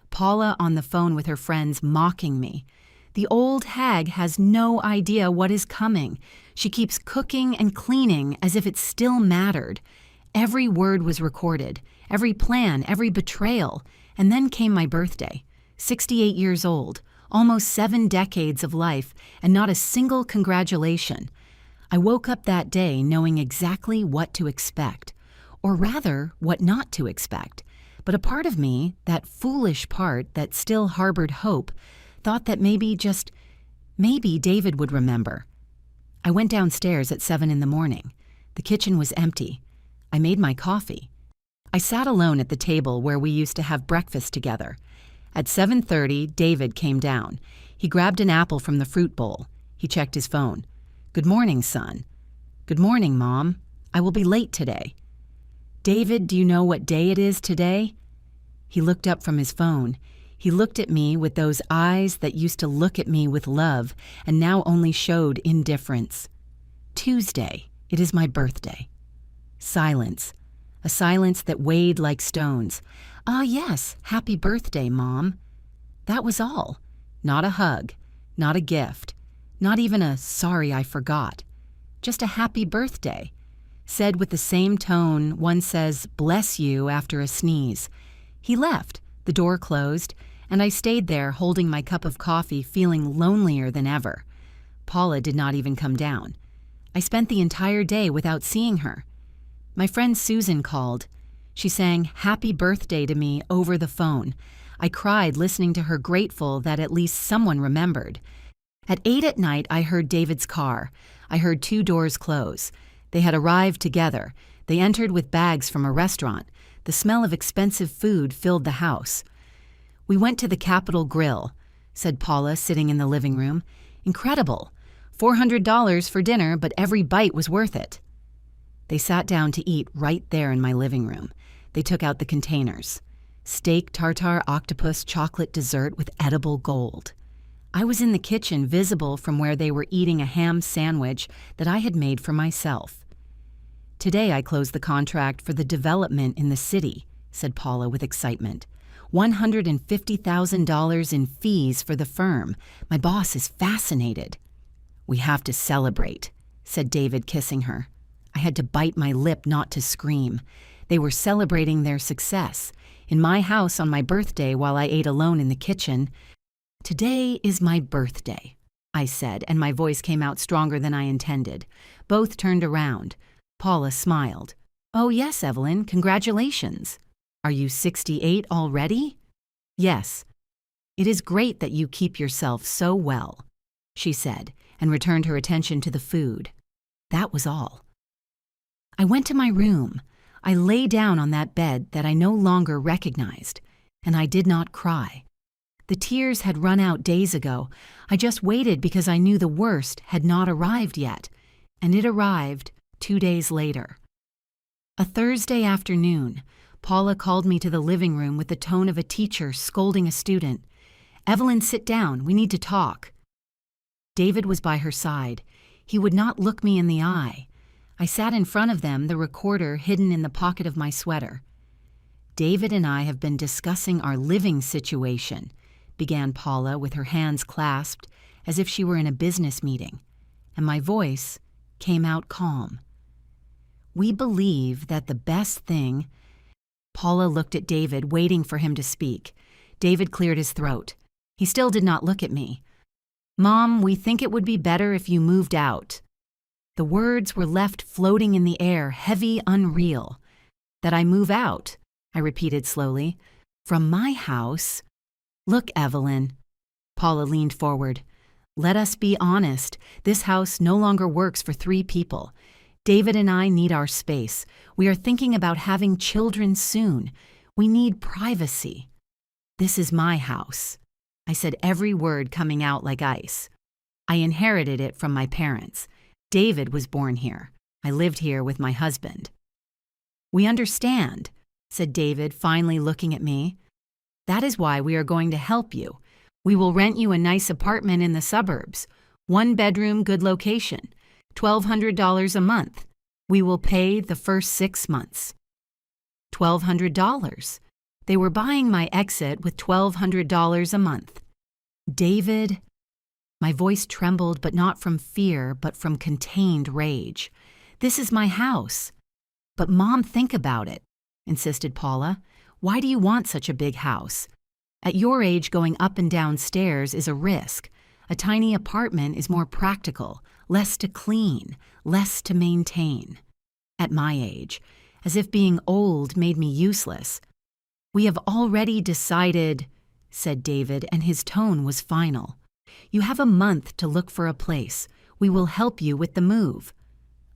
Paula on the phone with her friends mocking me. The old hag has no idea what is coming. She keeps cooking and cleaning as if it still mattered. Every word was recorded, every plan, every betrayal. And then came my birthday, 68 years old, almost 7 decades of life, and not a single congratulation. I woke up that day knowing exactly what to expect. Or rather, what not to expect. But a part of me, that foolish part that still harbored hope, thought that maybe David would remember. I went downstairs at 7 in the morning. The kitchen was empty. I made my coffee. I sat alone at the table where we used to have breakfast together. At 7:30, David came down. He grabbed an apple from the fruit bowl. He checked his phone. Good morning, son. Good morning, Mom. I will be late today. David, do you know what day it is today? He looked up from his phone. He looked at me with those eyes that used to look at me with love and now only showed indifference. Tuesday. It is my birthday. Silence. A silence that weighed like stones. Ah, yes. Happy birthday, Mom. That was all. Not a hug, not a gift, not even a sorry I forgot. Just a happy birthday, said with the same tone one says bless you after a sneeze. He left, the door closed, and I stayed there holding my cup of coffee, feeling lonelier than ever. Paula did not even come down. I spent the entire day without seeing her. My friend Susan called. She sang happy birthday to me over the phone. I cried listening to her, grateful that at least someone remembered. At 8 at night, I heard David's car. I heard 2 doors close. They had arrived together. They entered with bags from a restaurant. The smell of expensive food filled the house. We went to the Capitol Grill, said Paula, sitting in the living room. Incredible. $400 for dinner, but every bite was worth it. They sat down to eat right there in my living room. They took out the containers. Steak, tartare, octopus, chocolate dessert with edible gold. I was in the kitchen, visible from where they were eating a ham sandwich that I had made for myself. Today I closed the contract for the development in the city, said Paula with excitement. $150,000 in fees for the firm. My boss is fascinated. We have to celebrate, said David, kissing her. I had to bite my lip not to scream. They were celebrating their success. In my house on my birthday while I ate alone in the kitchen. Today is my birthday, I said, and my voice came out stronger than I intended. Both turned around. Paula smiled. Oh yes, Evelyn, congratulations. Are you 68 already? Yes. It is great that you keep yourself so well, she said, and returned her attention to the food. That was all. I went to my room. I lay down on that bed that I no longer recognized, and I did not cry. The tears had run out days ago. I just waited because I knew the worst had not arrived yet, and it arrived 2 days later. A Thursday afternoon, Paula called me to the living room with the tone of a teacher scolding a student. Evelyn, sit down. We need to talk. David was by her side. He would not look me in the eye. I sat in front of them, the recorder hidden in the pocket of my sweater. David and I have been discussing our living situation, began Paula with her hands clasped as if she were in a business meeting, and my voice came out calm. We believe that the best thing. Paula looked at David, waiting for him to speak. David cleared his throat. He still did not look at me. Mom, we think it would be better if you moved out. The words were left floating in the air, heavy, unreal. That I move out, I repeated slowly. From my house? Look, Evelyn. Paula leaned forward. Let us be honest. This house no longer works for 3 people. David and I need our space. We are thinking about having children soon. We need privacy. This is my house. I said every word coming out like ice. I inherited it from my parents. David was born here. I lived here with my husband. We understand, said David, finally looking at me. That is why we are going to help you. We will rent you a nice apartment in the suburbs. 1 bedroom, good location. $1,200 a month. We will pay the first 6 months. $1,200. They were buying my exit with $1,200 a month. David. My voice trembled, but not from fear, but from contained rage. This is my house. But Mom, think about it, insisted Paula. Why do you want such a big house? At your age, going up and down stairs is a risk. A tiny apartment is more practical, less to clean, less to maintain. At my age, as if being old made me useless. We have already decided, said David, and his tone was final. You have a month to look for a place. We will help you with the move.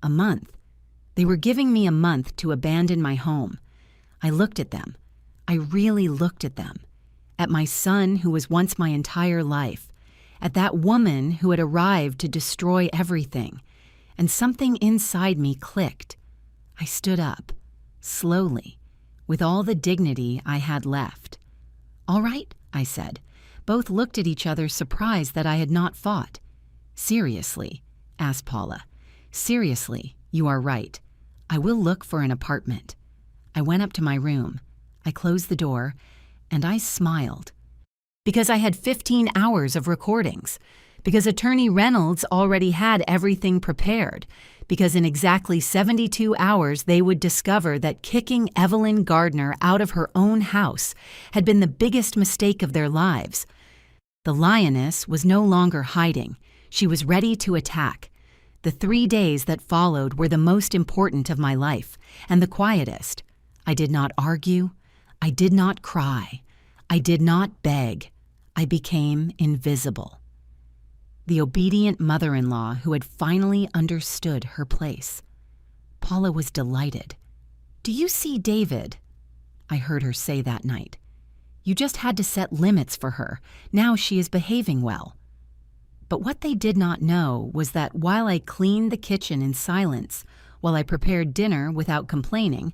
A month. They were giving me a month to abandon my home. I looked at them. I really looked at them. At my son, who was once my entire life. At that woman who had arrived to destroy everything. And something inside me clicked. I stood up, slowly, with all the dignity I had left. All right, I said. Both looked at each other, surprised that I had not fought. Seriously, asked Paula. Seriously, you are right. I will look for an apartment. I went up to my room. I closed the door, and I smiled. Because I had 15 hours of recordings. Because Attorney Reynolds already had everything prepared. Because in exactly 72 hours they would discover that kicking Evelyn Gardner out of her own house had been the biggest mistake of their lives. The lioness was no longer hiding. She was ready to attack. The 3 days that followed were the most important of my life, and the quietest. I did not argue. I did not cry. I did not beg. I became invisible. The obedient mother-in-law who had finally understood her place. Paula was delighted. "Do you see David?" I heard her say that night. "You just had to set limits for her. Now she is behaving well." But what they did not know was that while I cleaned the kitchen in silence, while I prepared dinner without complaining,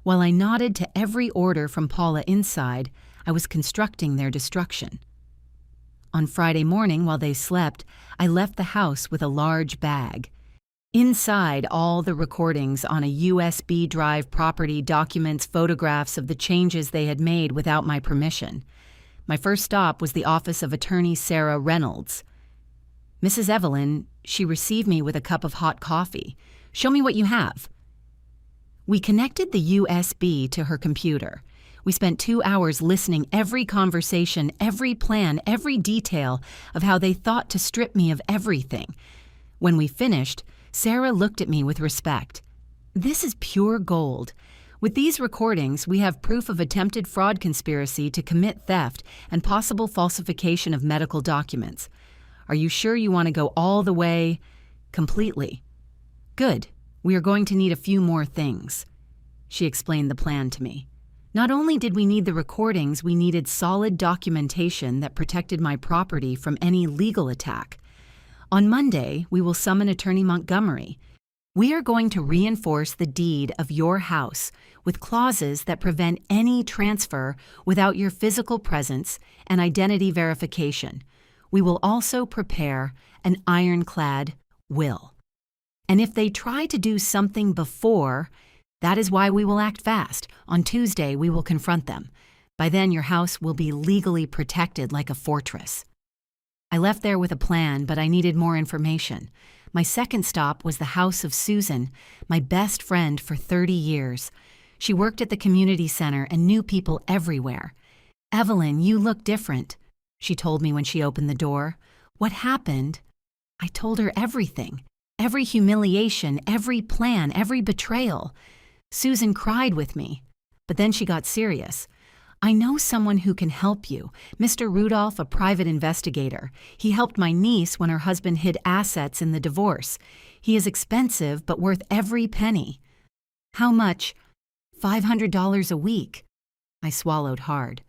while I nodded to every order from Paula inside, I was constructing their destruction. On Friday morning, while they slept, I left the house with a large bag. Inside, all the recordings on a USB drive, property documents, photographs of the changes they had made without my permission. My first stop was the office of Attorney Sarah Reynolds. "Mrs. Evelyn," she received me with a cup of hot coffee. "Show me what you have." We connected the USB to her computer. We spent 2 hours listening every conversation, every plan, every detail of how they thought to strip me of everything. When we finished, Sarah looked at me with respect. "This is pure gold. With these recordings, we have proof of attempted fraud conspiracy to commit theft and possible falsification of medical documents. Are you sure you want to go all the way?" "Completely." "Good. We are going to need a few more things." She explained the plan to me. Not only did we need the recordings, we needed solid documentation that protected my property from any legal attack. On Monday, we will summon Attorney Montgomery. We are going to reinforce the deed of your house with clauses that prevent any transfer without your physical presence and identity verification. We will also prepare an ironclad will. And if they try to do something before, that is why we will act fast. On Tuesday, we will confront them. By then, your house will be legally protected like a fortress. I left there with a plan, but I needed more information. My second stop was the house of Susan, my best friend for 30 years. She worked at the community center and knew people everywhere. "Evelyn, you look different," she told me when she opened the door. "What happened?" I told her everything. Every humiliation, every plan, every betrayal. Susan cried with me, but then she got serious. "I know someone who can help you, Mr. Rudolph, a private investigator. He helped my niece when her husband hid assets in the divorce. He is expensive, but worth every penny." "How much?" $500 a week. I swallowed hard.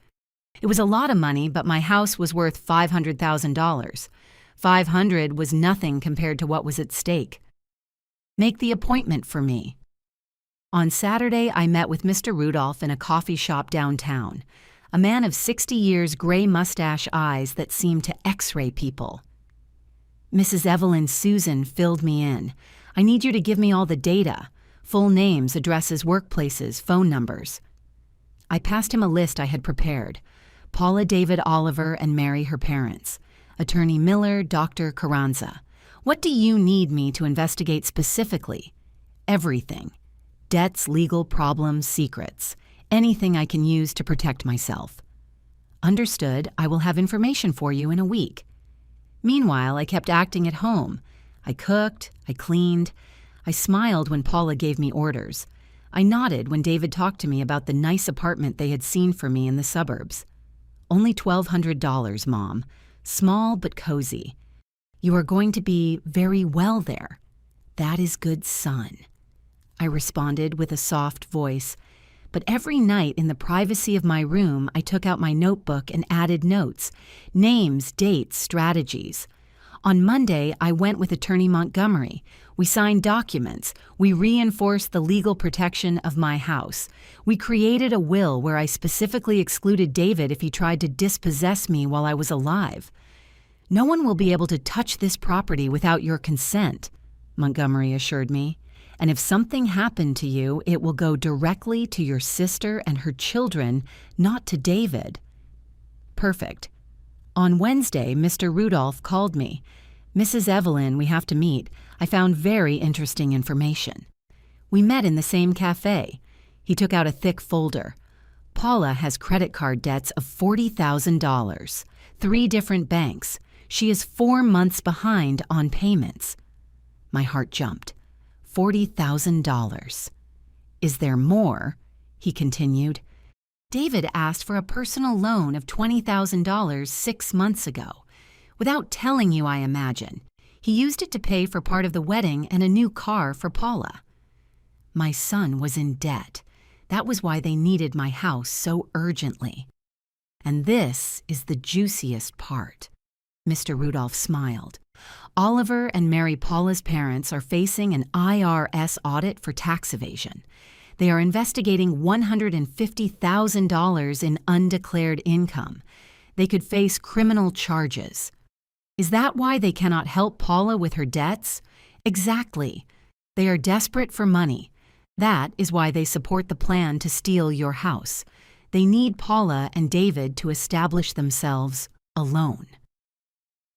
It was a lot of money, but my house was worth $500,000. $500 was nothing compared to what was at stake. "Make the appointment for me." On Saturday, I met with Mr. Rudolph in a coffee shop downtown, a man of 60 years, gray mustache eyes that seemed to X-ray people. "Mrs. Evelyn, Susan filled me in. I need you to give me all the data, full names, addresses, workplaces, phone numbers." I passed him a list I had prepared. Paula David Oliver and Mary, her parents. Attorney Miller, Dr. Carranza. "What do you need me to investigate specifically?" "Everything. Debts, legal problems, secrets. Anything I can use to protect myself." "Understood. I will have information for you in a week." Meanwhile, I kept acting at home. I cooked, I cleaned. I smiled when Paula gave me orders. I nodded when David talked to me about the nice apartment they had seen for me in the suburbs. "Only $1,200, Mom. Small but cozy. You are going to be very well there. That is good, son." I responded with a soft voice, but every night in the privacy of my room, I took out my notebook and added notes, names, dates, strategies. On Monday, I went with Attorney Montgomery. We signed documents. We reinforced the legal protection of my house. We created a will where I specifically excluded David if he tried to dispossess me while I was alive. "No one will be able to touch this property without your consent," Montgomery assured me. "And if something happened to you, it will go directly to your sister and her children, not to David." Perfect. On Wednesday, Mr. Rudolph called me. "Mrs. Evelyn, we have to meet. I found very interesting information." We met in the same cafe. He took out a thick folder. "Paula has credit card debts of $40,000, 3 different banks. She is 4 months behind on payments." My heart jumped. $40,000. "Is there more?" he continued. "David asked for a personal loan of $20,000 6 months ago. Without telling you, I imagine. He used it to pay for part of the wedding and a new car for Paula." My son was in debt. That was why they needed my house so urgently. And this is the juiciest part. Mr. Rudolph smiled. "Oliver and Mary Paula's parents are facing an IRS audit for tax evasion. They are investigating $150,000 in undeclared income. They could face criminal charges." "Is that why they cannot help Paula with her debts?" "Exactly. They are desperate for money. That is why they support the plan to steal your house. They need Paula and David to establish themselves alone."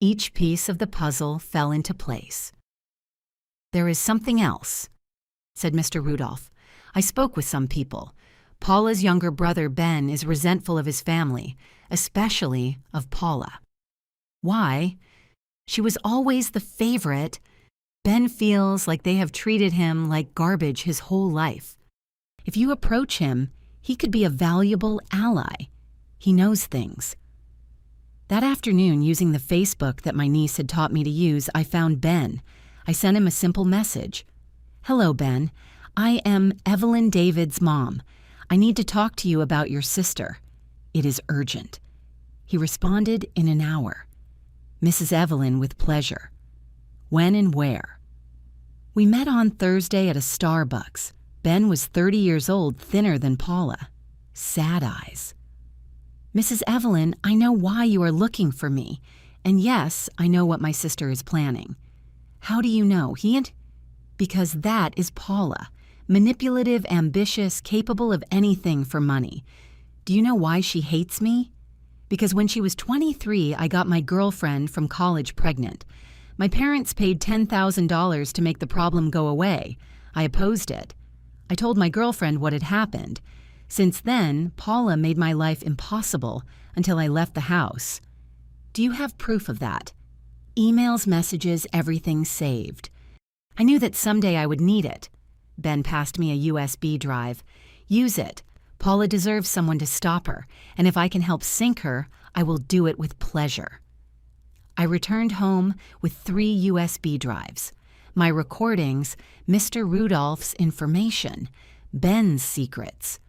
Each piece of the puzzle fell into place. "There is something else," said Mr. Rudolph. "I spoke with some people. Paula's younger brother, Ben, is resentful of his family, especially of Paula." "Why?" "She was always the favorite. Ben feels like they have treated him like garbage his whole life. If you approach him, he could be a valuable ally. He knows things." That afternoon, using the Facebook that my niece had taught me to use, I found Ben. I sent him a simple message. "Hello, Ben. I am Evelyn David's mom. I need to talk to you about your sister. It is urgent." He responded in an hour. "Mrs. Evelyn, with pleasure. When and where?" We met on Thursday at a Starbucks. Ben was 30 years old, thinner than Paula. Sad eyes. "Mrs. Evelyn, I know why you are looking for me. And yes, I know what my sister is planning." "How do you know?" "Because that is Paula. Manipulative, ambitious, capable of anything for money. Do you know why she hates me? Because when she was 23, I got my girlfriend from college pregnant. My parents paid $10,000 to make the problem go away. I opposed it. I told my girlfriend what had happened. Since then, Paula made my life impossible until I left the house. Do you have proof of that? Emails, messages, everything saved. I knew that someday I would need it. Ben passed me a USB drive. Use it. Paula deserves someone to stop her, and if I can help sink her, I will do it with pleasure." I returned home with 3 USB drives. My recordings, Mr. Rudolph's information, Ben's secrets.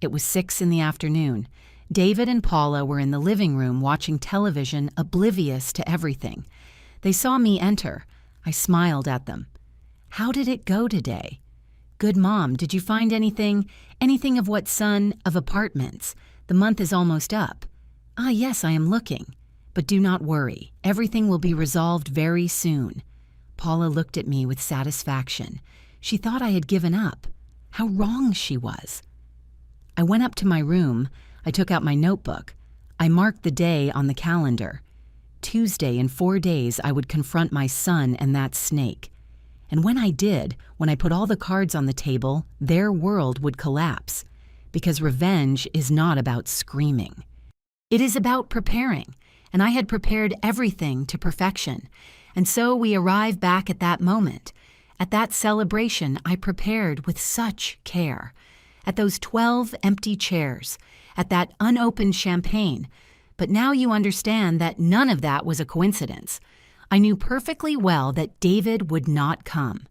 It was 6 in the afternoon. David and Paula were in the living room watching television, oblivious to everything. They saw me enter. I smiled at them. "How did it go today?" "Good, Mom. Did you find anything? Anything of what son? Of apartments? The month is almost up." "Ah, yes, I am looking. But do not worry. Everything will be resolved very soon." Paula looked at me with satisfaction. She thought I had given up. How wrong she was. I went up to my room. I took out my notebook. I marked the day on the calendar. Tuesday, in 4 days, I would confront my son and that snake. And when I did, when I put all the cards on the table, their world would collapse. Because revenge is not about screaming. It is about preparing, and I had prepared everything to perfection. And so we arrive back at that moment. At that celebration I prepared with such care. At those 12 empty chairs. At that unopened champagne. But now you understand that none of that was a coincidence. I knew perfectly well that David would not come.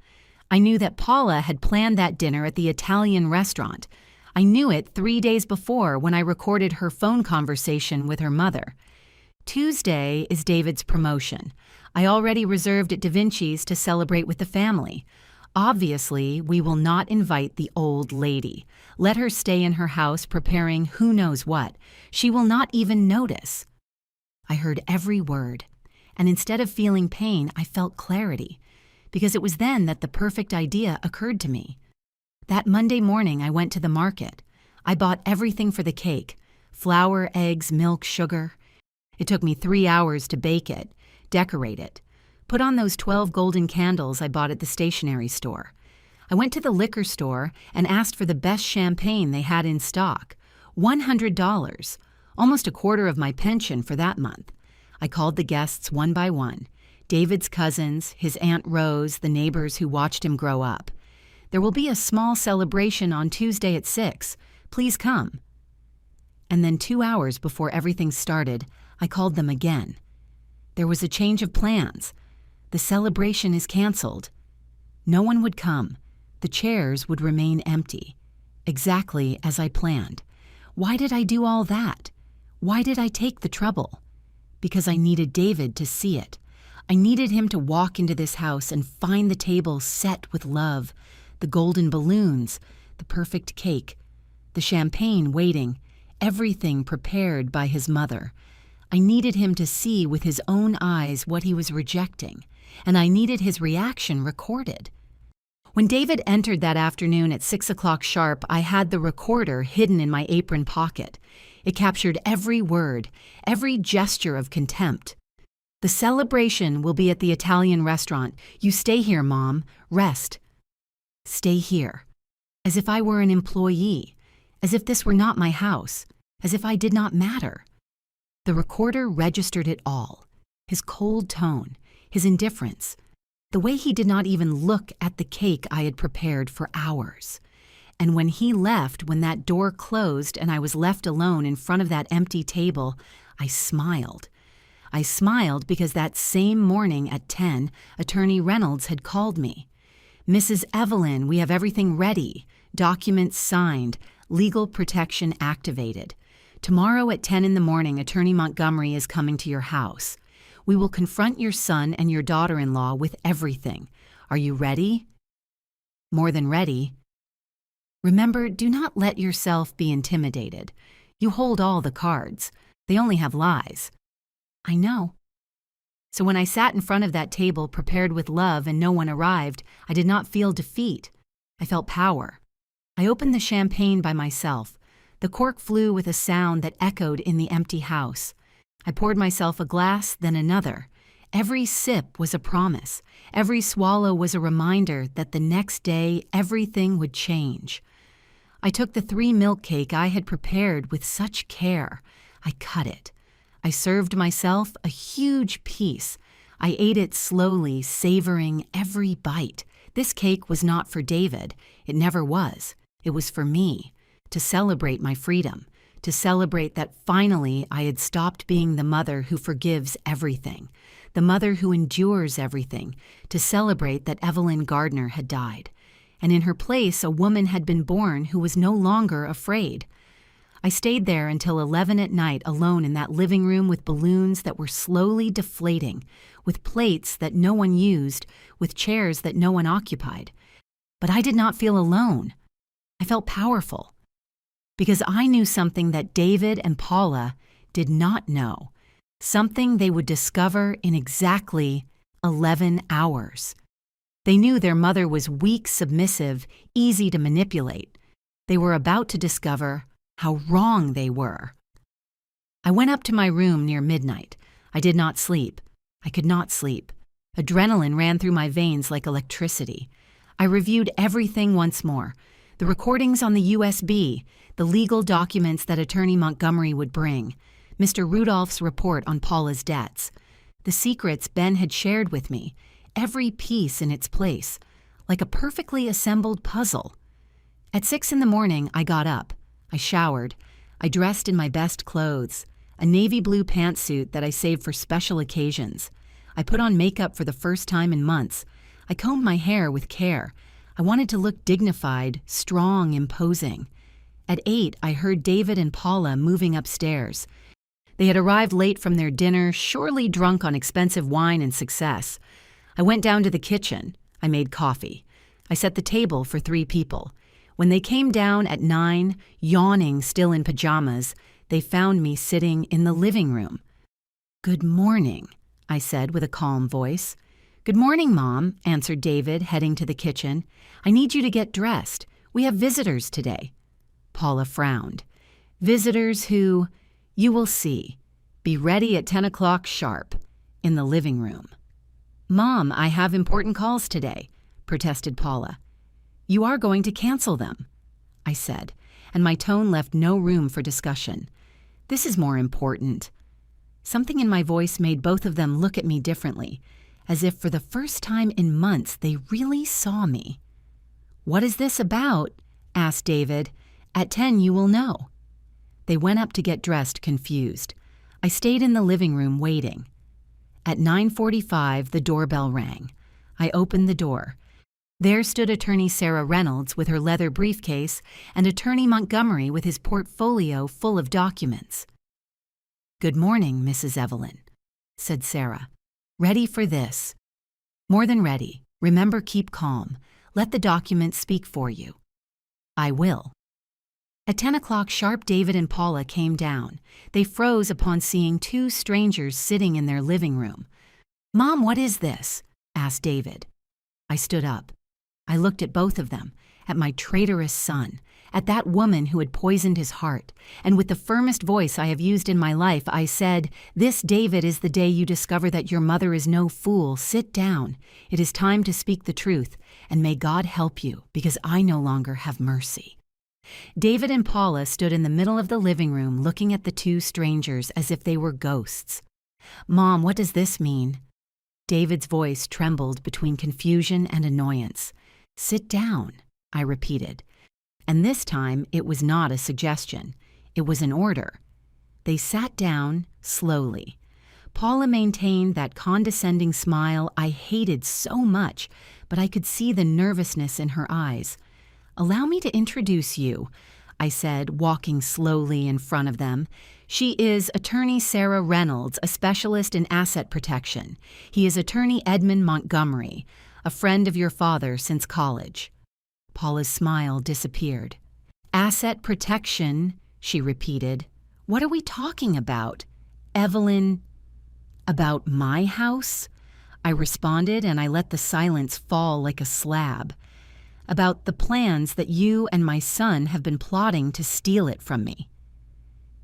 I knew that Paula had planned that dinner at the Italian restaurant. I knew it 3 days before when I recorded her phone conversation with her mother. Tuesday is David's promotion. I already reserved at Da Vinci's to celebrate with the family. Obviously, we will not invite the old lady. Let her stay in her house preparing who knows what. She will not even notice. I heard every word. And instead of feeling pain, I felt clarity, because it was then that the perfect idea occurred to me. That Monday morning, I went to the market. I bought everything for the cake: flour, eggs, milk, sugar. It took me 3 hours to bake it, decorate it, put on those 12 golden candles I bought at the stationery store. I went to the liquor store and asked for the best champagne they had in stock. $100, almost a quarter of my pension for that month. I called the guests one by one. David's cousins, his Aunt Rose, the neighbors who watched him grow up. There will be a small celebration on Tuesday at 6. Please come. And then 2 hours before everything started, I called them again. There was a change of plans. The celebration is canceled. No one would come. The chairs would remain empty. Exactly as I planned. Why did I do all that? Why did I take the trouble? Because I needed David to see it. I needed him to walk into this house and find the table set with love, the golden balloons, the perfect cake, the champagne waiting, everything prepared by his mother. I needed him to see with his own eyes what he was rejecting, and I needed his reaction recorded. When David entered that afternoon at 6 o'clock sharp, I had the recorder hidden in my apron pocket. It captured every word, every gesture of contempt. The celebration will be at the Italian restaurant. You stay here, Mom. Rest. Stay here. As if I were an employee. As if this were not my house. As if I did not matter. The recorder registered it all. His cold tone, his indifference, the way he did not even look at the cake I had prepared for hours. And when he left, when that door closed and I was left alone in front of that empty table, I smiled. I smiled because that same morning at 10, Attorney Reynolds had called me. Mrs. Evelyn, we have everything ready. Documents signed. Legal protection activated. Tomorrow at 10 in the morning, Attorney Montgomery is coming to your house. We will confront your son and your daughter-in-law with everything. Are you ready? More than ready. Remember, do not let yourself be intimidated. You hold all the cards. They only have lies. I know. So when I sat in front of that table prepared with love and no one arrived, I did not feel defeat. I felt power. I opened the champagne by myself. The cork flew with a sound that echoed in the empty house. I poured myself a glass, then another. Every sip was a promise. Every swallow was a reminder that the next day everything would change. I took the 3 milk cake I had prepared with such care. I cut it. I served myself a huge piece. I ate it slowly, savoring every bite. This cake was not for David. It never was. It was for me, to celebrate my freedom, to celebrate that finally I had stopped being the mother who forgives everything, the mother who endures everything, to celebrate that Evelyn Gardner had died. And in her place, a woman had been born who was no longer afraid. I stayed there until 11 at night alone in that living room with balloons that were slowly deflating, with plates that no one used, with chairs that no one occupied. But I did not feel alone. I felt powerful. Because I knew something that David and Paula did not know, something they would discover in exactly 11 hours. They knew their mother was weak, submissive, easy to manipulate. They were about to discover how wrong they were. I went up to my room near midnight. I did not sleep. I could not sleep. Adrenaline ran through my veins like electricity. I reviewed everything once more. The recordings on the USB, the legal documents that Attorney Montgomery would bring, Mr. Rudolph's report on Paula's debts, the secrets Ben had shared with me, every piece in its place, like a perfectly assembled puzzle. At 6 in the morning, I got up. I showered. I dressed in my best clothes, a navy blue pantsuit that I saved for special occasions. I put on makeup for the first time in months. I combed my hair with care. I wanted to look dignified, strong, imposing. At 8, I heard David and Paula moving upstairs. They had arrived late from their dinner, surely drunk on expensive wine and success. I went down to the kitchen. I made coffee. I set the table for 3 people. When they came down at 9, yawning still in pajamas, they found me sitting in the living room. "Good morning," I said with a calm voice. "Good morning, Mom," answered David, heading to the kitchen. "I need you to get dressed. We have visitors today." Paula frowned. "Visitors who, you will see. Be ready at 10 o'clock sharp, in the living room. Mom, I have important calls today, protested Paula. You are going to cancel them, I said, and my tone left no room for discussion. This is more important. Something in my voice made both of them look at me differently, as if for the first time in months they really saw me. What is this about? Asked David. At 10 you will know. They went up to get dressed, confused. I stayed in the living room waiting. At 9:45 the doorbell rang. I opened the door. There stood Attorney Sarah Reynolds with her leather briefcase and Attorney Montgomery with his portfolio full of documents. Good morning, Mrs. Evelyn, said Sarah. Ready for this? More than ready. Remember, keep calm. Let the documents speak for you. I will. At 10 o'clock sharp, David and Paula came down. They froze upon seeing two strangers sitting in their living room. Mom, what is this? Asked David. I stood up. I looked at both of them, at my traitorous son, at that woman who had poisoned his heart, and with the firmest voice I have used in my life, I said, This, David, is the day you discover that your mother is no fool. Sit down. It is time to speak the truth, and may God help you, because I no longer have mercy. David and Paula stood in the middle of the living room looking at the two strangers as if they were ghosts. Mom, what does this mean? David's voice trembled between confusion and annoyance. Sit down, I repeated. And this time it was not a suggestion. It was an order. They sat down slowly. Paula maintained that condescending smile I hated so much, but I could see the nervousness in her eyes. Allow me to introduce you, I said, walking slowly in front of them. She is Attorney Sarah Reynolds, a specialist in asset protection. He is Attorney Edmund Montgomery, a friend of your father since college. Paula's smile disappeared. Asset protection, she repeated. What are we talking about? Evelyn, about my house? I responded, and I let the silence fall like a slab. About the plans that you and my son have been plotting to steal it from me.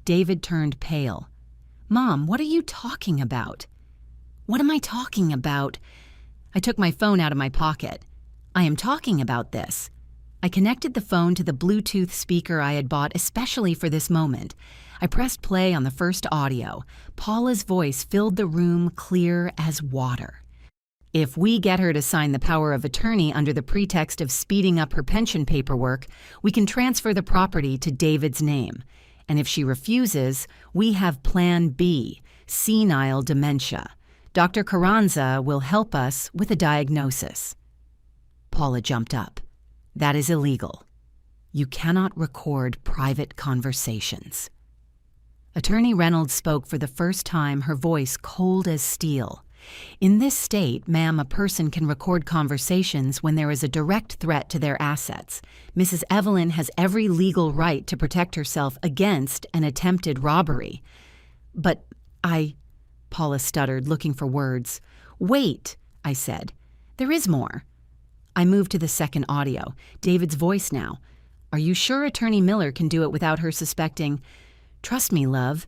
David turned pale. Mom, what are you talking about? What am I talking about? I took my phone out of my pocket. I am talking about this. I connected the phone to the Bluetooth speaker I had bought especially for this moment. I pressed play on the first audio. Paula's voice filled the room clear as water. If we get her to sign the power of attorney under the pretext of speeding up her pension paperwork, we can transfer the property to David's name. And if she refuses, we have Plan B, senile dementia. Dr. Carranza will help us with a diagnosis. Paula jumped up. That is illegal. You cannot record private conversations. Attorney Reynolds spoke for the first time, her voice cold as steel. In this state, ma'am, a person can record conversations when there is a direct threat to their assets. Mrs. Evelyn has every legal right to protect herself against an attempted robbery. But Paula stuttered, looking for words. Wait, I said. There is more. I moved to the second audio, David's voice now. Are you sure Attorney Miller can do it without her suspecting? Trust me, love.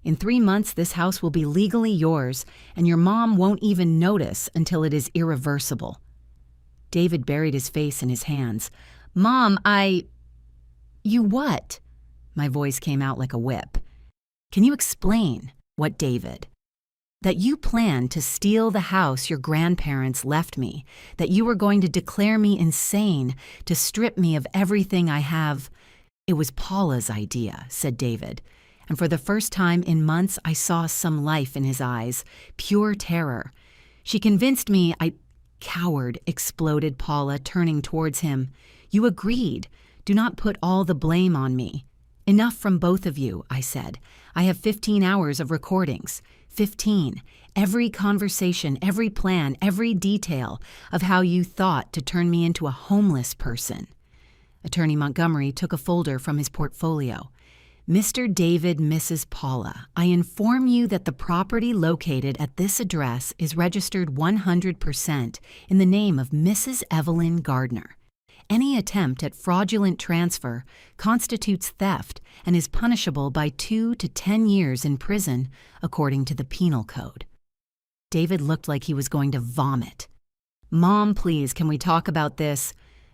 In 3 months, this house will be legally yours, and your mom won't even notice until it is irreversible. David buried his face in his hands. Mom, You what? My voice came out like a whip. Can you explain what, David? That you planned to steal the house your grandparents left me, that you were going to declare me insane, to strip me of everything I have. It was Paula's idea, said David, and for the first time in months I saw some life in his eyes, pure terror. She convinced me Coward, exploded Paula, turning towards him. You agreed. Do not put all the blame on me. Enough from both of you, I said. I have 15 hours of recordings. 15. Every conversation, every plan, every detail of how you thought to turn me into a homeless person. Attorney Montgomery took a folder from his portfolio. Mr. David, Mrs. Paula, I inform you that the property located at this address is registered 100% in the name of Mrs. Evelyn Gardner. Any attempt at fraudulent transfer constitutes theft and is punishable by 2 to 10 years in prison, according to the Penal Code. David looked like he was going to vomit. "Mom, please, can we talk about this?"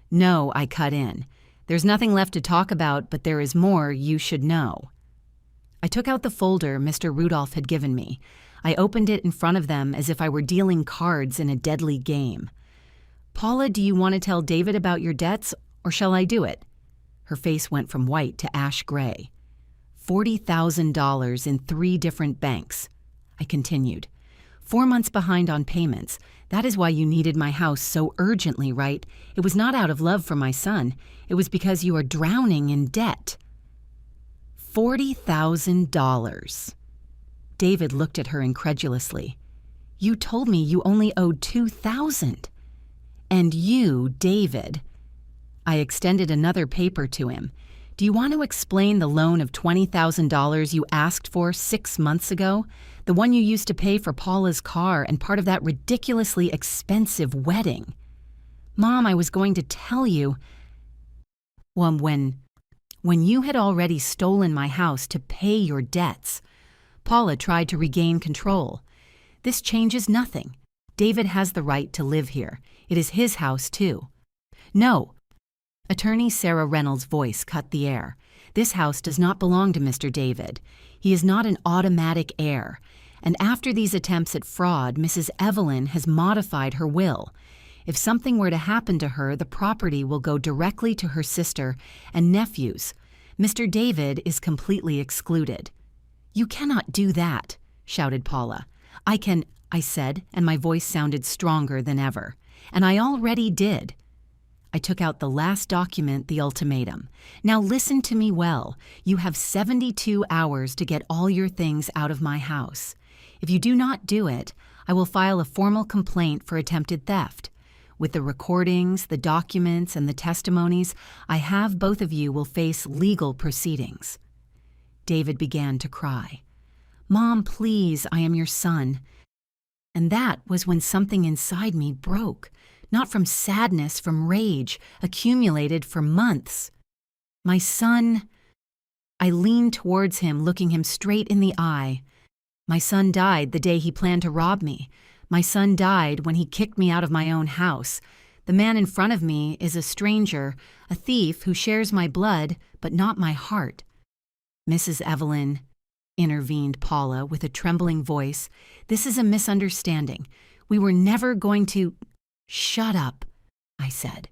"No," I cut in. "There's nothing left to talk about, but there is more you should know." I took out the folder Mr. Rudolph had given me. I opened it in front of them as if I were dealing cards in a deadly game. "Paula, do you want to tell David about your debts, or shall I do it?" Her face went from white to ash gray. $40,000 in 3 different banks. I continued. 4 months behind on payments. That is why you needed my house so urgently, right? It was not out of love for my son. It was because you are drowning in debt. $40,000. David looked at her incredulously. "You told me you only owed $2,000. And you, David." I extended another paper to him. "Do you want to explain the loan of $20,000 you asked for 6 months ago? The one you used to pay for Paula's car and part of that ridiculously expensive wedding?" "Mom, I was going to tell you." "Well, when you had already stolen my house to pay your debts." Paula tried to regain control. "This changes nothing. David has the right to live here. It is his house, too." "No." Attorney Sarah Reynolds' voice cut the air. "This house does not belong to Mr. David. He is not an automatic heir. And after these attempts at fraud, Mrs. Evelyn has modified her will. If something were to happen to her, the property will go directly to her sister and nephews. Mr. David is completely excluded." "You cannot do that," shouted Paula. "I can," I said, and my voice sounded stronger than ever. "And I already did." I took out the last document, the ultimatum. "Now listen to me well. You have 72 hours to get all your things out of my house. If you do not do it, I will file a formal complaint for attempted theft. With the recordings, the documents, and the testimonies, I have both of you will face legal proceedings." David began to cry. "Mom, please, I am your son." And that was when something inside me broke. Not from sadness, from rage, accumulated for months. "My son." I leaned towards him, looking him straight in the eye. "My son died the day he planned to rob me. My son died when he kicked me out of my own house. The man in front of me is a stranger, a thief who shares my blood, but not my heart." "Mrs. Evelyn," intervened Paula with a trembling voice, "this is a misunderstanding. We were never going to—" "Shut up," I said.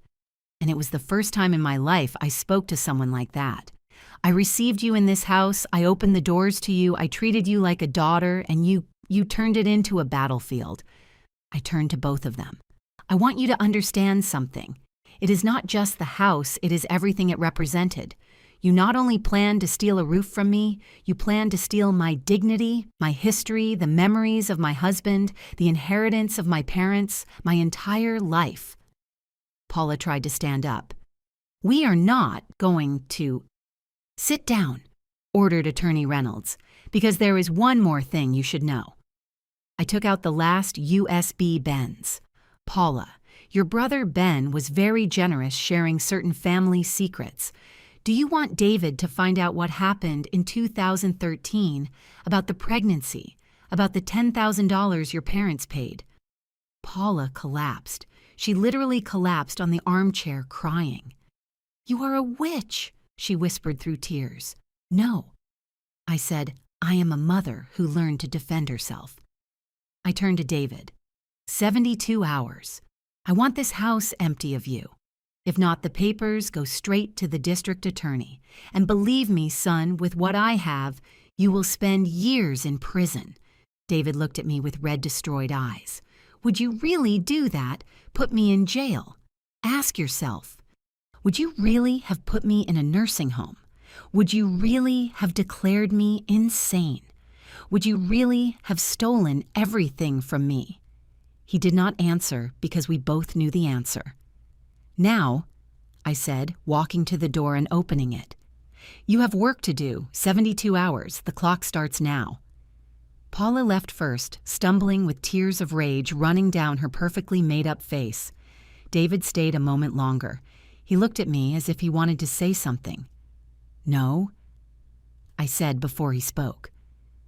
And it was the first time in my life I spoke to someone like that. "I received you in this house, I opened the doors to you, I treated you like a daughter, and you turned it into a battlefield." I turned to both of them. "I want you to understand something. It is not just the house, it is everything it represented. You not only planned to steal a roof from me, you planned to steal my dignity, my history, the memories of my husband, the inheritance of my parents, my entire life." Paula tried to stand up. "We are not going to—" "Sit down," ordered Attorney Reynolds, "because there is one more thing you should know." I took out the last USB Ben's. "Paula, your brother Ben was very generous sharing certain family secrets. Do you want David to find out what happened in 2013 about the pregnancy, about the $10,000 your parents paid?" Paula collapsed. She literally collapsed on the armchair, crying. "You are a witch," she whispered through tears. "No." I said, "I am a mother who learned to defend herself." I turned to David. 72 hours. I want this house empty of you. If not, the papers go straight to the district attorney. And believe me, son, with what I have, you will spend years in prison." David looked at me with red, destroyed eyes. "Would you really do that? Put me in jail? Ask yourself. Would you really have put me in a nursing home? Would you really have declared me insane? Would you really have stolen everything from me?" He did not answer because we both knew the answer. "Now," I said, walking to the door and opening it, "you have work to do, 72 hours. The clock starts now." Paula left first, stumbling with tears of rage running down her perfectly made-up face. David stayed a moment longer. He looked at me as if he wanted to say something. "No," I said before he spoke.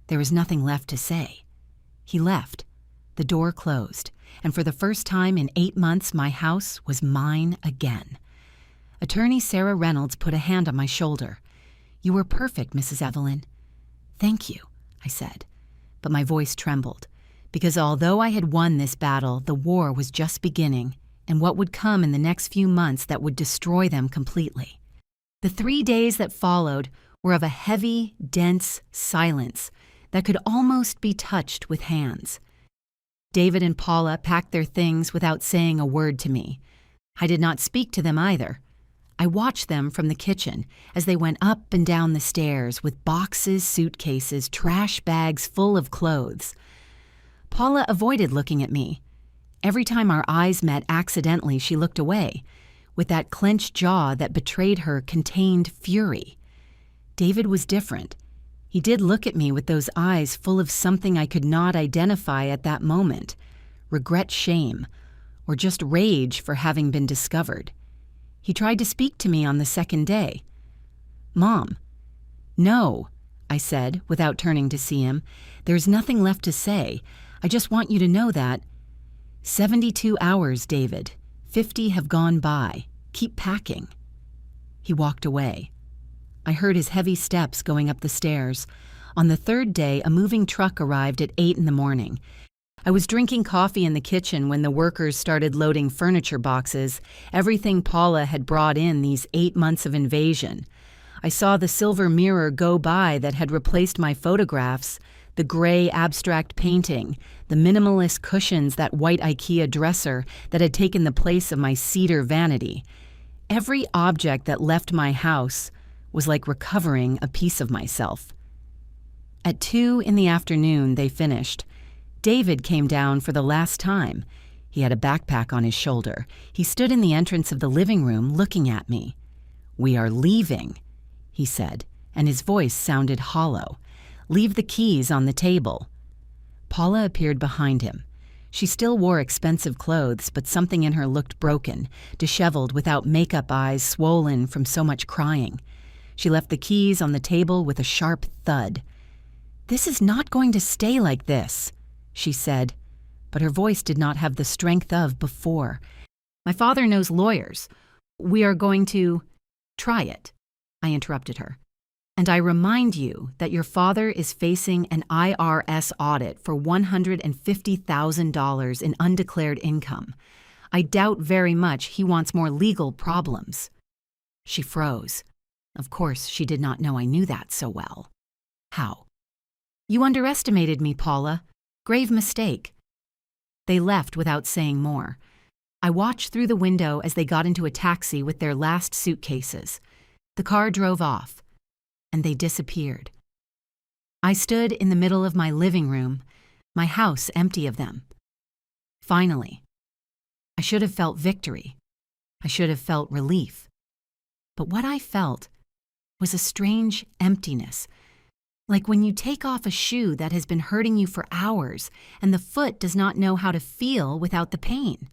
There was nothing left to say. He left. The door closed, and for the first time in 8 months, my house was mine again. Attorney Sarah Reynolds put a hand on my shoulder. "You were perfect, Mrs. Evelyn." "Thank you," I said, but my voice trembled, because although I had won this battle, the war was just beginning, and what would come in the next few months that would destroy them completely. The 3 days that followed were of a heavy, dense silence that could almost be touched with hands. David and Paula packed their things without saying a word to me. I did not speak to them either. I watched them from the kitchen as they went up and down the stairs with boxes, suitcases, trash bags full of clothes. Paula avoided looking at me. Every time our eyes met accidentally, she looked away, with that clenched jaw that betrayed her contained fury. David was different. He did look at me with those eyes full of something I could not identify at that moment, regret, shame, or just rage for having been discovered. He tried to speak to me on the second day. "Mom." "No," I said without turning to see him. "There's nothing left to say. I just want you to know that 72 hours, David. 50 have gone by. Keep packing." He walked away. I heard his heavy steps going up the stairs. On the third day, a moving truck arrived at 8 in the morning. I was drinking coffee in the kitchen when the workers started loading furniture boxes, everything Paula had brought in these 8 months of invasion. I saw the silver mirror go by that had replaced my photographs, the gray abstract painting, the minimalist cushions, that white IKEA dresser that had taken the place of my cedar vanity. Every object that left my house was like recovering a piece of myself. At 2 in the afternoon, they finished. David came down for the last time. He had a backpack on his shoulder. He stood in the entrance of the living room looking at me. "We are leaving," he said, and his voice sounded hollow. "Leave the keys on the table." Paula appeared behind him. She still wore expensive clothes, but something in her looked broken, disheveled, without makeup, eyes swollen from so much crying. She left the keys on the table with a sharp thud. "This is not going to stay like this," she said, but her voice did not have the strength of before. "My father knows lawyers. We are going to try it," I interrupted her. "And I remind you that your father is facing an IRS audit for $150,000 in undeclared income. I doubt very much he wants more legal problems." She froze. Of course, she did not know I knew that so well. "How?" "You underestimated me, Paula. Grave mistake." They left without saying more. I watched through the window as they got into a taxi with their last suitcases. The car drove off, and they disappeared. I stood in the middle of my living room, my house empty of them. Finally, I should have felt victory. I should have felt relief. But what I felt was a strange emptiness, like when you take off a shoe that has been hurting you for hours and the foot does not know how to feel without the pain.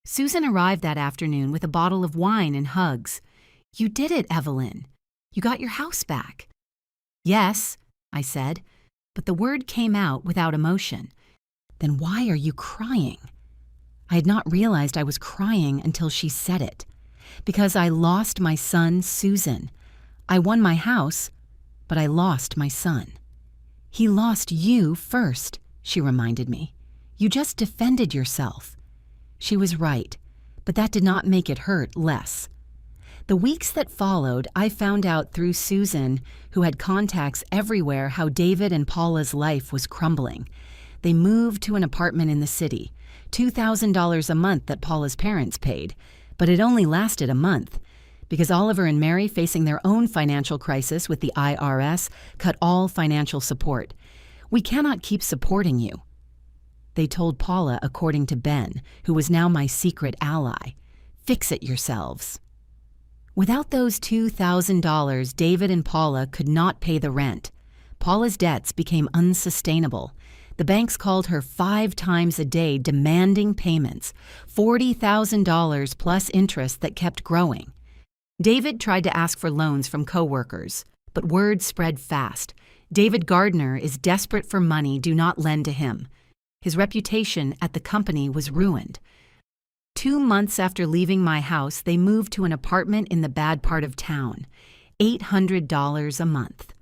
Susan arrived that afternoon with a bottle of wine and hugs. "You did it, Evelyn. You got your house back." "Yes," I said, but the word came out without emotion. "Then why are you crying?" I had not realized I was crying until she said it. "Because I lost my son, Susan. I won my house, but I lost my son." "He lost you first," she reminded me. "You just defended yourself." She was right, but that did not make it hurt less. The weeks that followed, I found out through Susan, who had contacts everywhere, how David and Paula's life was crumbling. They moved to an apartment in the city, $2,000 a month that Paula's parents paid, but it only lasted a month, because Oliver and Mary, facing their own financial crisis with the IRS, cut all financial support. "We cannot keep supporting you," they told Paula, according to Ben, who was now my secret ally. "Fix it yourselves." Without those $2,000, David and Paula could not pay the rent. Paula's debts became unsustainable. The banks called her 5 times a day demanding payments, $40,000 plus interest that kept growing. David tried to ask for loans from coworkers, but word spread fast. David Gardner is desperate for money, do not lend to him. His reputation at the company was ruined. 2 months after leaving my house, they moved to an apartment in the bad part of town, $800 a month.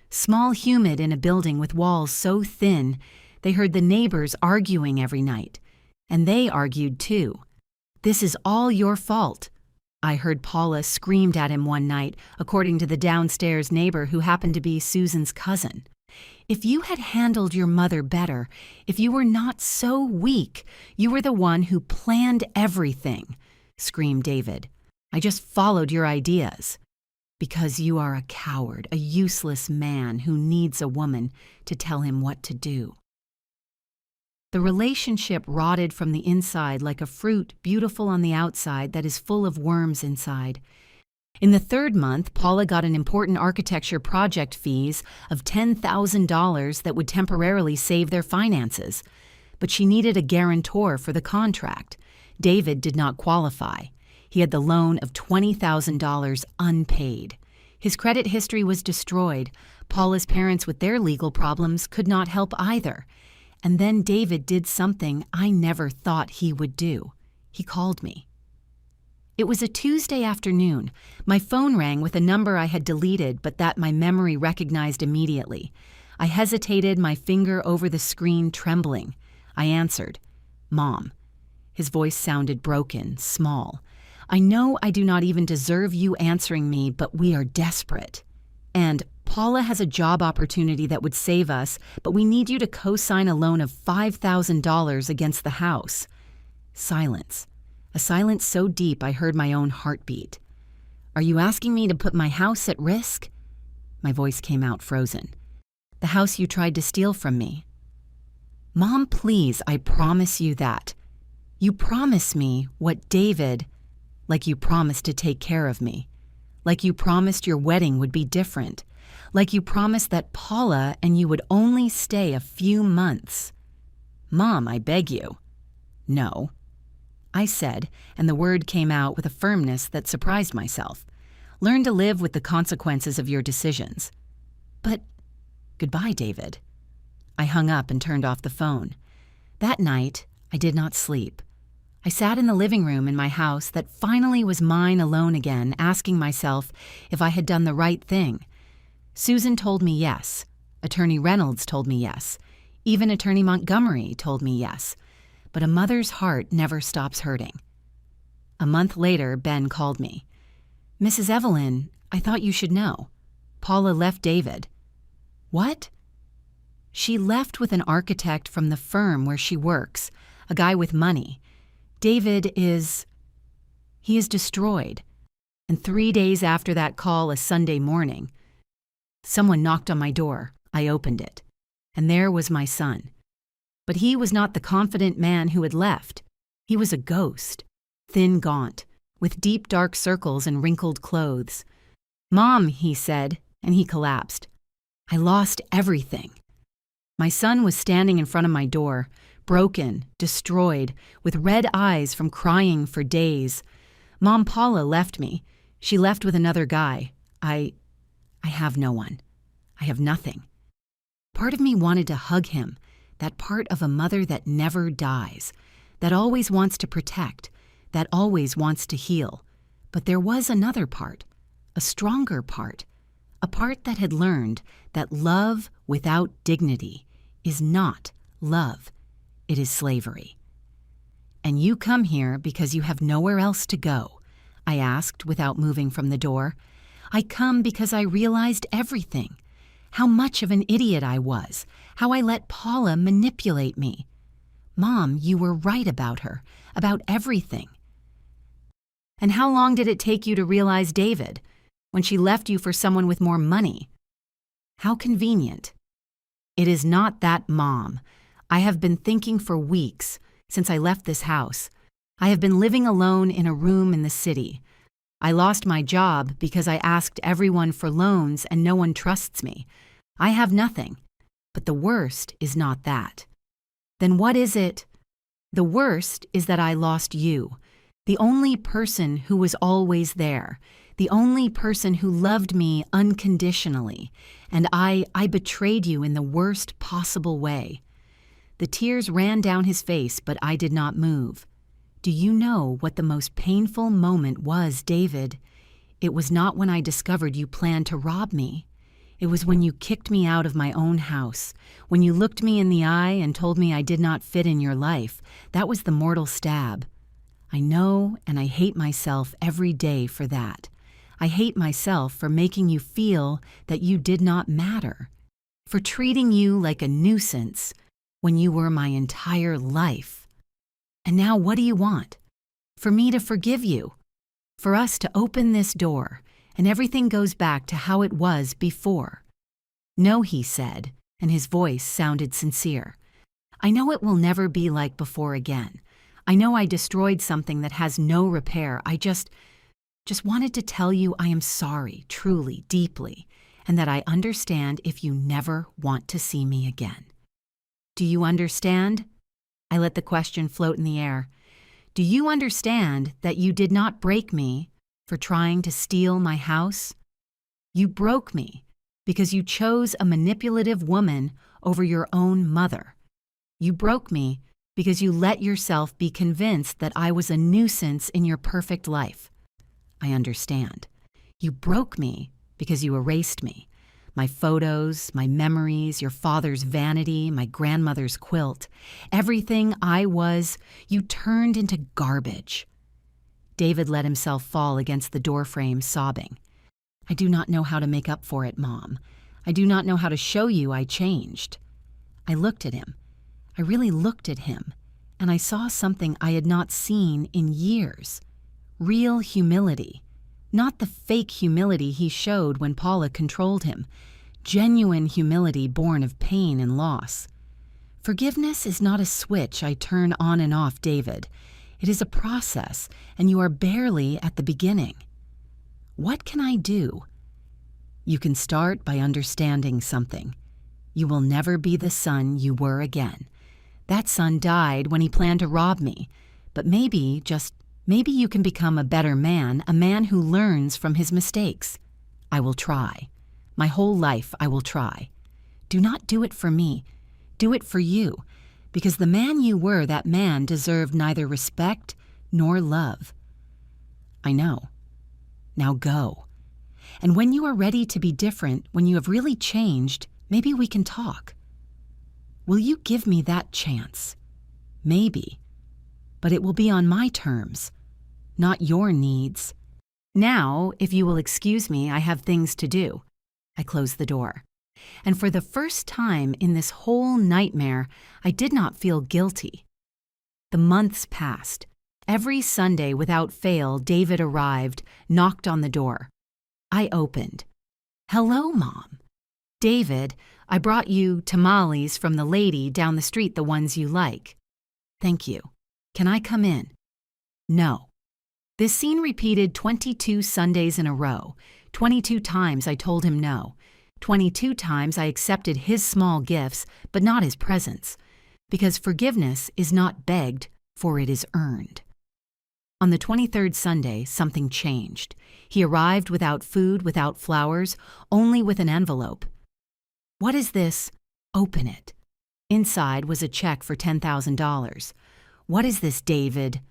Small, humid in a building with walls so thin, they heard the neighbors arguing every night. And they argued too. "This is all your fault," I heard Paula screamed at him one night, according to the downstairs neighbor who happened to be Susan's cousin. "If you had handled your mother better, if you were not so weak, you were the one who planned everything," screamed David. "I just followed your ideas." "Because you are a coward, a useless man who needs a woman to tell him what to do." The relationship rotted from the inside like a fruit beautiful on the outside that is full of worms inside. In the 3rd month, Paula got an important architecture project fees of $10,000 that would temporarily save their finances. But she needed a guarantor for the contract. David did not qualify. He had the loan of $20,000 unpaid. His credit history was destroyed. Paula's parents with their legal problems could not help either. And then David did something I never thought he would do. He called me. It was a Tuesday afternoon. My phone rang with a number I had deleted but that my memory recognized immediately. I hesitated, my finger over the screen trembling. I answered. "Mom." His voice sounded broken, small. "I know I do not even deserve you answering me, but we are desperate. And Paula has a job opportunity that would save us, but we need you to co-sign a loan of $5,000 against the house." Silence. A silence so deep I heard my own heartbeat. "Are you asking me to put my house at risk?" My voice came out frozen. "The house you tried to steal from me." "Mom, please, I promise you that. You promise me what David, like you promised to take care of me. Like you promised your wedding would be different. Like you promised that Paula and you would only stay a few months. Mom, I beg you." "No," I said, and the word came out with a firmness that surprised myself. "Learn to live with the consequences of your decisions." "But, goodbye, David." I hung up and turned off the phone. That night, I did not sleep. I sat in the living room in my house that finally was mine alone again, asking myself if I had done the right thing. Susan told me yes. Attorney Reynolds told me yes. Even Attorney Montgomery told me yes. But a mother's heart never stops hurting. A month later, Ben called me. "Mrs. Evelyn, I thought you should know. Paula left David." "What?" "She left with an architect from the firm where she works, a guy with money. David is destroyed." And 3 days after that call, a Sunday morning, someone knocked on my door. I opened it. And there was my son. But he was not the confident man who had left. He was a ghost, thin, gaunt, with deep dark circles and wrinkled clothes. "Mom," he said, and he collapsed. I lost everything. My son was standing in front of my door, broken, destroyed, with red eyes from crying for days. Mom Paula left me. She left with another guy. I have no one. I have nothing. Part of me wanted to hug him, that part of a mother that never dies, that always wants to protect, that always wants to heal. But there was another part, a stronger part, a part that had learned that love without dignity is not love. It is slavery. "And you come here because you have nowhere else to go?" I asked without moving from the door. "I come because I realized everything. How much of an idiot I was, how I let Paula manipulate me. Mom, you were right about her, about everything." "And how long did it take you to realize David, when she left you for someone with more money?" "How convenient." "It is not that, Mom. I have been thinking for weeks, since I left this house. I have been living alone in a room in the city. I lost my job because I asked everyone for loans and no one trusts me. I have nothing. But the worst is not that. Then what is it? The worst is that I lost you, the only person who was always there, the only person who loved me unconditionally, and I betrayed you in the worst possible way. The tears ran down his face, but I did not move. Do you know what the most painful moment was, David? It was not when I discovered you planned to rob me. It was when you kicked me out of my own house, when you looked me in the eye and told me I did not fit in your life. That was the mortal stab. I know, and I hate myself every day for that. I hate myself for making you feel that you did not matter, for treating you like a nuisance when you were my entire life. And now what do you want? For me to forgive you? For us to open this door and everything goes back to how it was before? No, he said, and his voice sounded sincere. I know it will never be like before again. I know I destroyed something that has no repair. I just wanted to tell you I am sorry, truly, deeply, and that I understand if you never want to see me again. Do you understand? I let the question float in the air. Do you understand that you did not break me for trying to steal my house? You broke me because you chose a manipulative woman over your own mother. You broke me because you let yourself be convinced that I was a nuisance in your perfect life. I understand. You broke me because you erased me. My photos, my memories, your father's vanity, my grandmother's quilt. Everything I was, you turned into garbage. David let himself fall against the doorframe, sobbing. I do not know how to make up for it, Mom. I do not know how to show you I changed. I looked at him. I really looked at him, and I saw something I had not seen in years. Real humility. Not the fake humility he showed when Paula controlled him. Genuine humility born of pain and loss. Forgiveness is not a switch I turn on and off, David. It is a process, and you are barely at the beginning. What can I do? You can start by understanding something. You will never be the son you were again. That son died when he planned to rob me, but maybe, just maybe you can become a better man, a man who learns from his mistakes. I will try. My whole life I will try. Do not do it for me. Do it for you, because the man you were, that man deserved neither respect nor love. I know. Now go. And when you are ready to be different, when you have really changed, maybe we can talk. Will you give me that chance? Maybe. But it will be on my terms, not your needs. Now, if you will excuse me, I have things to do. I closed the door. And for the first time in this whole nightmare, I did not feel guilty. The months passed. Every Sunday, without fail, David arrived, knocked on the door. I opened. Hello, Mom. David, I brought you tamales from the lady down the street, the ones you like. Thank you. Can I come in? No. This scene repeated 22 Sundays in a row. 22 times I told him no. 22 times I accepted his small gifts, but not his presents. Because forgiveness is not begged, for it is earned. On the 23rd Sunday, something changed. He arrived without food, without flowers, only with an envelope. What is this? Open it. Inside was a check for $10,000. What is this, David?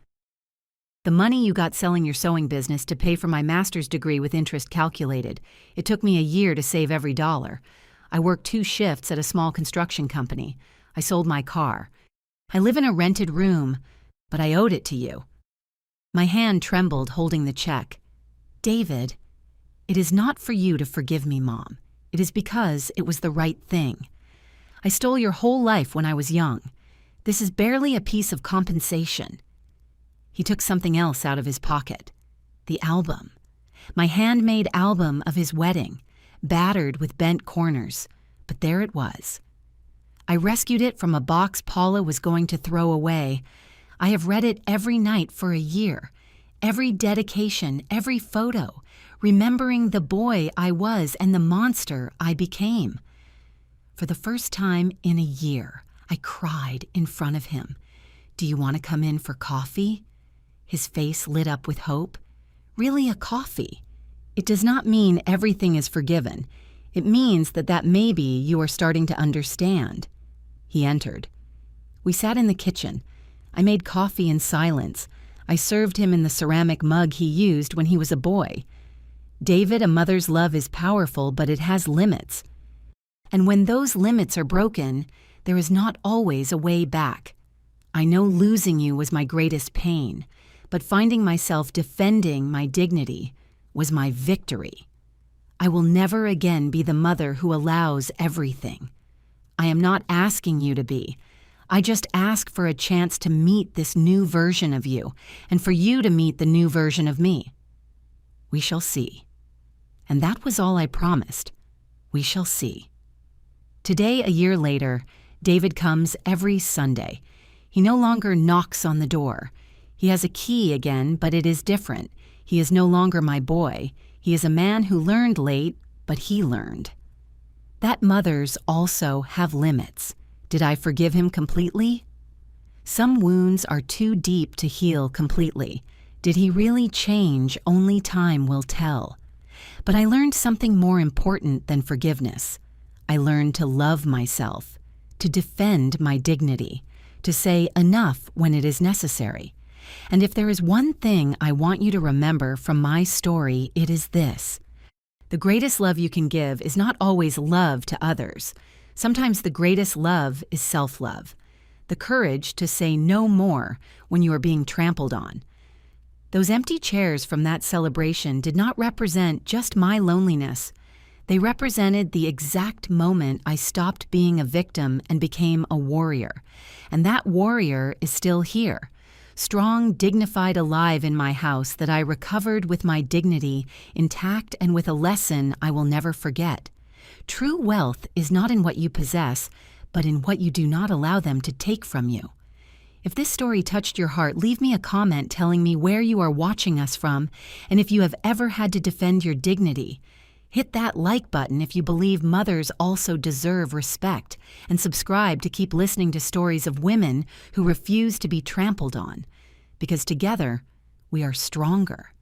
The money you got selling your sewing business to pay for my master's degree with interest calculated. It took me a year to save every dollar. I worked 2 shifts at a small construction company. I sold my car. I live in a rented room, but I owed it to you. My hand trembled holding the check. David, it is not for you to forgive me, Mom. It is because it was the right thing. I stole your whole life when I was young. This is barely a piece of compensation. He took something else out of his pocket. The album. My handmade album of his wedding, battered with bent corners, but there it was. I rescued it from a box Paula was going to throw away. I have read it every night for a year, every dedication, every photo, remembering the boy I was and the monster I became. For the first time in a year, I cried in front of him. "Do you want to come in for coffee?" His face lit up with hope. "Really, a coffee? It does not mean everything is forgiven. It means that maybe you are starting to understand." He entered. We sat in the kitchen. I made coffee in silence. I served him in the ceramic mug he used when he was a boy. "David, a mother's love is powerful, but it has limits. And when those limits are broken, there is not always a way back. I know losing you was my greatest pain, but finding myself defending my dignity was my victory. I will never again be the mother who allows everything. I am not asking you to be. I just ask for a chance to meet this new version of you, and for you to meet the new version of me. We shall see." And that was all I promised. We shall see. Today, a year later, David comes every Sunday. He no longer knocks on the door. He has a key again, but it is different. He is no longer my boy. He is a man who learned late, but he learned. That mothers also have limits. Did I forgive him completely? Some wounds are too deep to heal completely. Did he really change? Only time will tell. But I learned something more important than forgiveness. I learned to love myself, to defend my dignity, to say enough when it is necessary. And if there is one thing I want you to remember from my story, it is this. The greatest love you can give is not always love to others. Sometimes the greatest love is self-love, the courage to say no more when you are being trampled on. Those empty chairs from that celebration did not represent just my loneliness. They represented the exact moment I stopped being a victim and became a warrior. And that warrior is still here, strong, dignified, alive in my house that I recovered with my dignity intact and with a lesson I will never forget. True wealth is not in what you possess, but in what you do not allow them to take from you. If this story touched your heart, leave me a comment telling me where you are watching us from, and if you have ever had to defend your dignity. Hit that like button if you believe mothers also deserve respect, and subscribe to keep listening to stories of women who refuse to be trampled on. Because together, we are stronger.